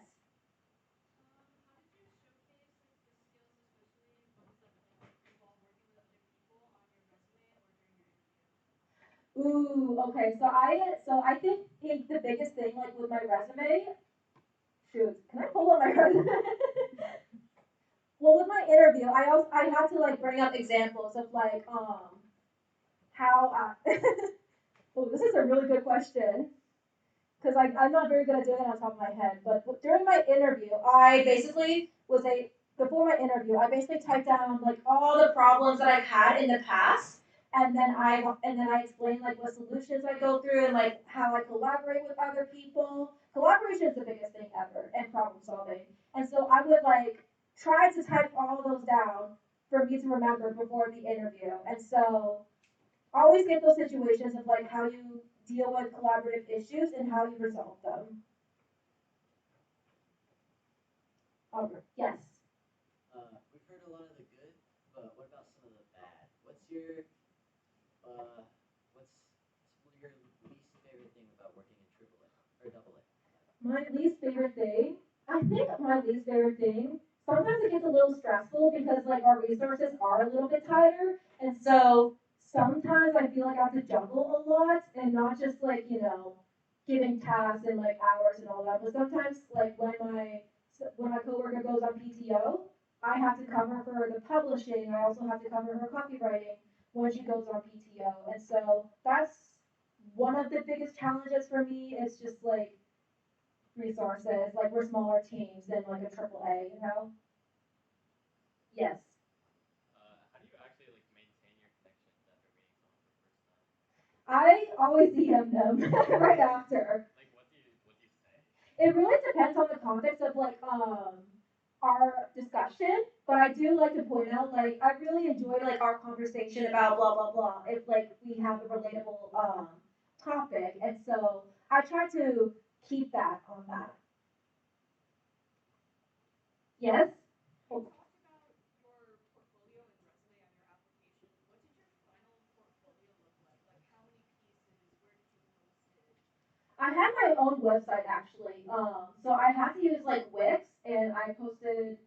How did you showcase like the skills, especially ones that like involve working with other people on your resume or during your interview? Ooh, okay. So I think the biggest thing like with my resume, shoot, can I pull up my resume? Well, with my interview, I had to like bring up examples of like how oh, this is a really good question because I'm not very good at doing it on top of my head. But during my interview, I basically before my interview, I basically typed down like all the problems that I've had in the past, and then I explained like what solutions I go through and like how I collaborate with other people. Collaboration is the biggest thing ever, and problem solving. And so I would like try to type all those down for me to remember before the interview. And so always get those situations of like how you deal with collaborative issues and how you resolve them. Yes. We've heard a lot of the good, but what about some of the bad? Uh, what's your least favorite thing about working in AAA or double A? My least favorite thing, I think my least favorite thing, sometimes it gets a little stressful because like our resources are a little bit tighter. And so sometimes I feel like I have to juggle a lot and not just like, giving tasks and like hours and all that. But sometimes like when my coworker goes on PTO, I have to cover for the publishing. I also have to cover her copywriting when she goes on PTO. And so that's one of the biggest challenges for me. It's just like resources. Like we're smaller teams than like a triple A. Yes. How do you actually like maintain your connection I always DM them right after. Like, what do you say? It really depends on the context of like our discussion, but I do like to point out like I really enjoyed like our conversation about blah blah blah. If like we have a relatable topic, and so I try to keep that on that. Yes. You talked about your portfolio and resume on your application. What did your final portfolio look like? Like how many pieces? Where did you post it? I had my own website actually. So I had to use like Wix, and I posted,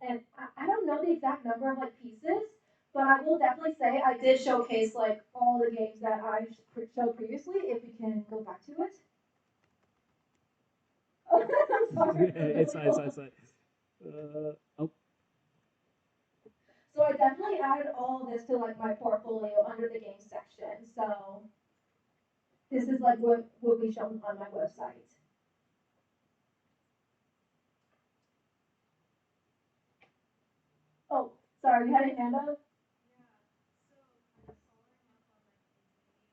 and I don't know the exact number of like pieces, but I will definitely say I did showcase like all the games that I showed previously. If we can go back to it. I'm sorry. it's oh, So I definitely added all this to like my portfolio under the game section. So this is like what will be shown on my website. Oh, sorry, you had a hand up? Yeah. So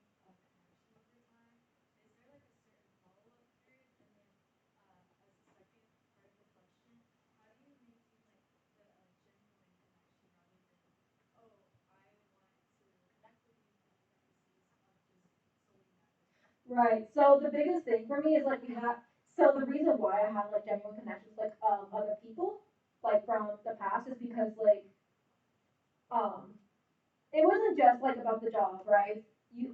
kind of following up on like maintaining a connection over time, is there like a certain follow-up period? And then as a second part of the question, how do you maintain like the genuine connection rather than, oh, I want to connect with you for the purposes of just solely networking? Right. So the biggest thing for me is like we have. So the reason why I have like genuine connections like other people like from the past is because like um it wasn't just like about the job, right?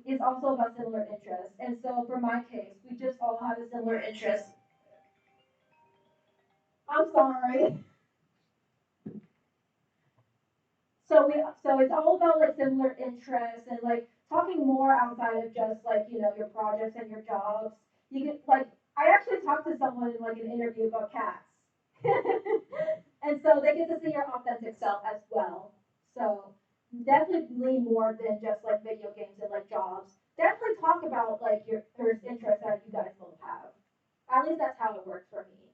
It's also about similar interests. And so for my case, we just all have a similar interest. I'm sorry. So it's all about like similar interests and like talking more outside of just like your projects and your jobs. You can like I actually talked to someone in like an interview about cats, and so they get to see your authentic self as well. So definitely more than just like video games and like jobs. Definitely talk about like your interests that you guys both have. At least that's how it works for me.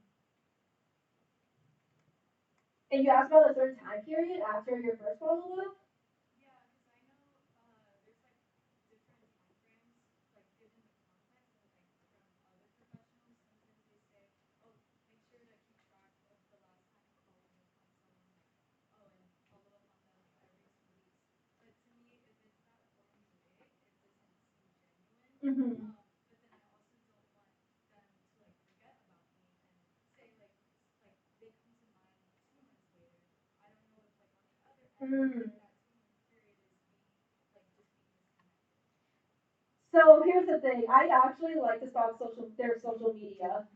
And you asked about a certain time period after your first follow up. Yeah, because I know there's like different time frames, like given the context and like from other professionals. Sometimes they say, oh, make sure to keep track of the last time you followed up on someone, like, oh, and follow up on them every 2 weeks. But to me, if it's that far in the way, it doesn't seem genuine. Mm-hmm. But then I also don't want them to like forget about me and say like they come to mind 2 months later. I don't know if like on the other end, Mm. that 2 month period is being like just being disconnected. So here's the thing. I actually like to stalk their social media.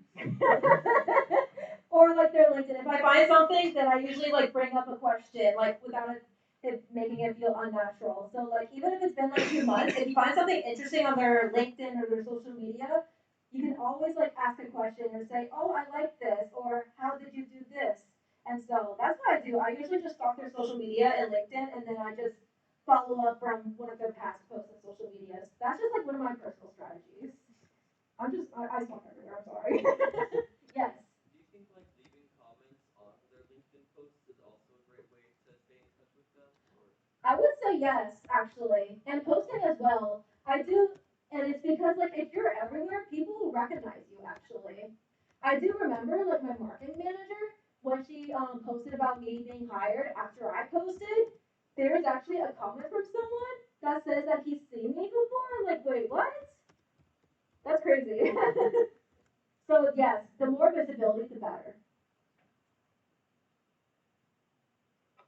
Or like their LinkedIn. If I find something, then I usually like bring up a question, like without it making it feel unnatural. So like even if it's been like 2 months, if you find something interesting on their LinkedIn or their social media, you can always like ask a question and say, oh, I like this, or how did you do this? And so that's what I do. I usually just stalk their social media and LinkedIn, and then I just follow up from one of their past posts on social medias. That's just like one of my personal strategies. I stalk everywhere. I'm sorry. Yes. Do you think like leaving comments on their LinkedIn posts is also a great way to stay in touch with them? Or I would say yes, actually, and posting as well. I do, and it's because like if you're everywhere, people will recognize you. Actually, I do remember like my marketing manager when she posted about me being hired after I posted. There is actually a comment from someone that says that he's seen me before. I'm like, wait, what? That's crazy. So yes, the more visibility, the better.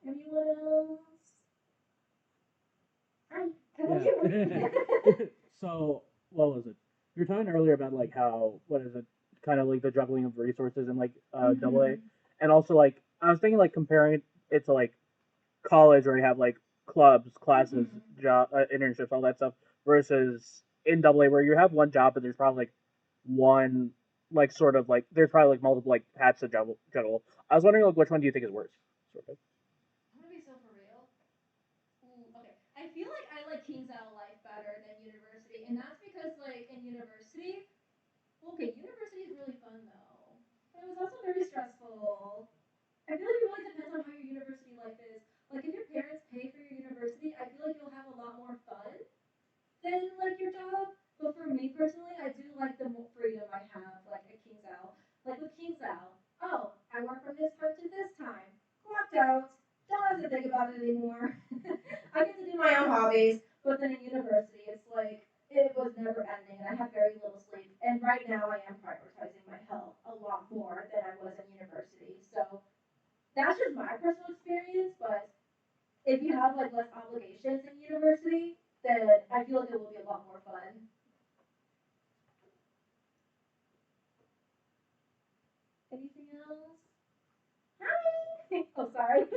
Anyone else? Hi. Can I yeah. get So what was it? You were talking earlier about like how what is it? Kind of like the juggling of resources and like double A, Mhm. and also like I was thinking like comparing it to like college where you have like clubs, classes, Mhm. job, internships, all that stuff, versus in double A where you have one job but there's probably like one like sort of like there's probably like multiple like hats to juggle. I was wondering like which one do you think is worse? Sort of. I'm gonna be so for real. Ooh, okay. I feel like I like Kingsisle life better than university, and that's because like in university, okay, university is really fun though, but it was also very stressful. I feel like it really depends on how your university life is. Like if your parents pay for your university, I feel like you'll have a lot more fun than like out, don't have to think about it anymore. I get to do my own hobbies, but then in university, it's like, it was never ending, and I had very little sleep. And right now, I am prioritizing my health a lot more than I was in university. So that's just my personal experience, but if you have like less obligations in university, then I feel like it will be a lot more fun. Anything else? Hi! Oh, sorry.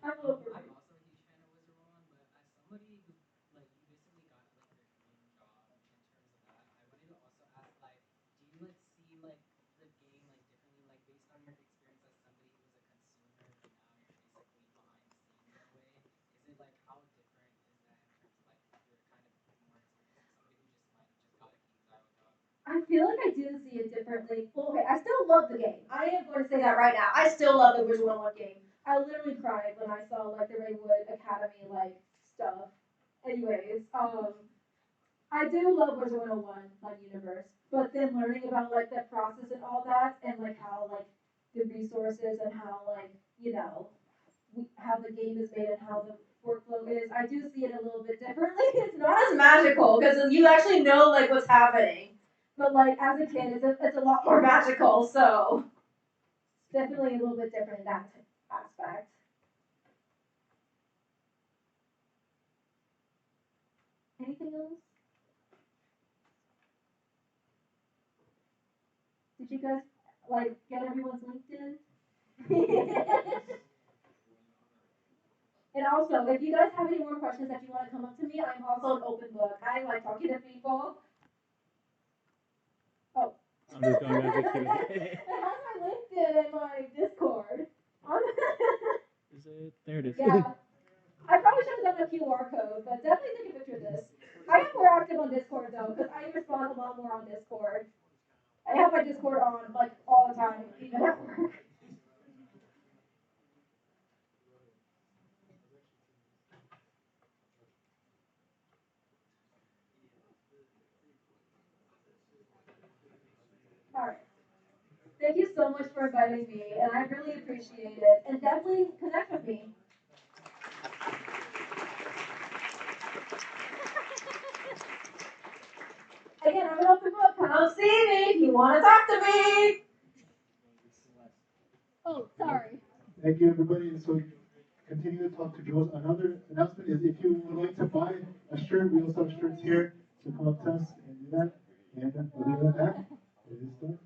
I'm a little I'm also a huge fan of Wizard One, but as somebody who like you recently got like your dream job in terms of that, I wanted to also ask like, do you like see like the game like differently, like based on your experience as somebody who was a consumer, but now you're basically behind the scenes in a way? Is it like how different is that in terms of like your kind of more experience as somebody who just might have just got a Kingsisle job? I feel like I do see it differently. Well, okay, I still love the game. I am going to say that right now. I still love the Wizard 101 game. I literally cried when I saw like the Rainwood Academy like stuff. Anyways, I do love Wizard 101 on Universe, but then learning about like the process and all that, and like how like the resources and how like how the game is made and how the workflow is, I do see it a little bit differently. It's not as magical because you actually know like what's happening. But like as a kid, it's a lot more magical, so it's definitely a little bit different in that aspect. Anything else? Did you guys like get everyone's LinkedIn? And also, if you guys have any more questions that you want to come up to me, I'm also an open book. I like talking to people. Oh. I'm just going back to Q&A. It has my LinkedIn and my Discord. Is it? There it is. Yeah. I probably should have done a QR code, but definitely take a picture of this. I am more active on Discord though, because I respond a lot more on Discord. I have my Discord on like all the time, even at work. All right. Thank you so much for inviting me, and I really appreciate it. And definitely connect with me. Again, I'm an open book. Come see me if you want to talk to me. Oh, sorry. Thank you, everybody. And so continue to talk to Jules. Another announcement is if you would like to buy a shirt, we also have shirts here. So come up to us and do that. And other than that, it is done.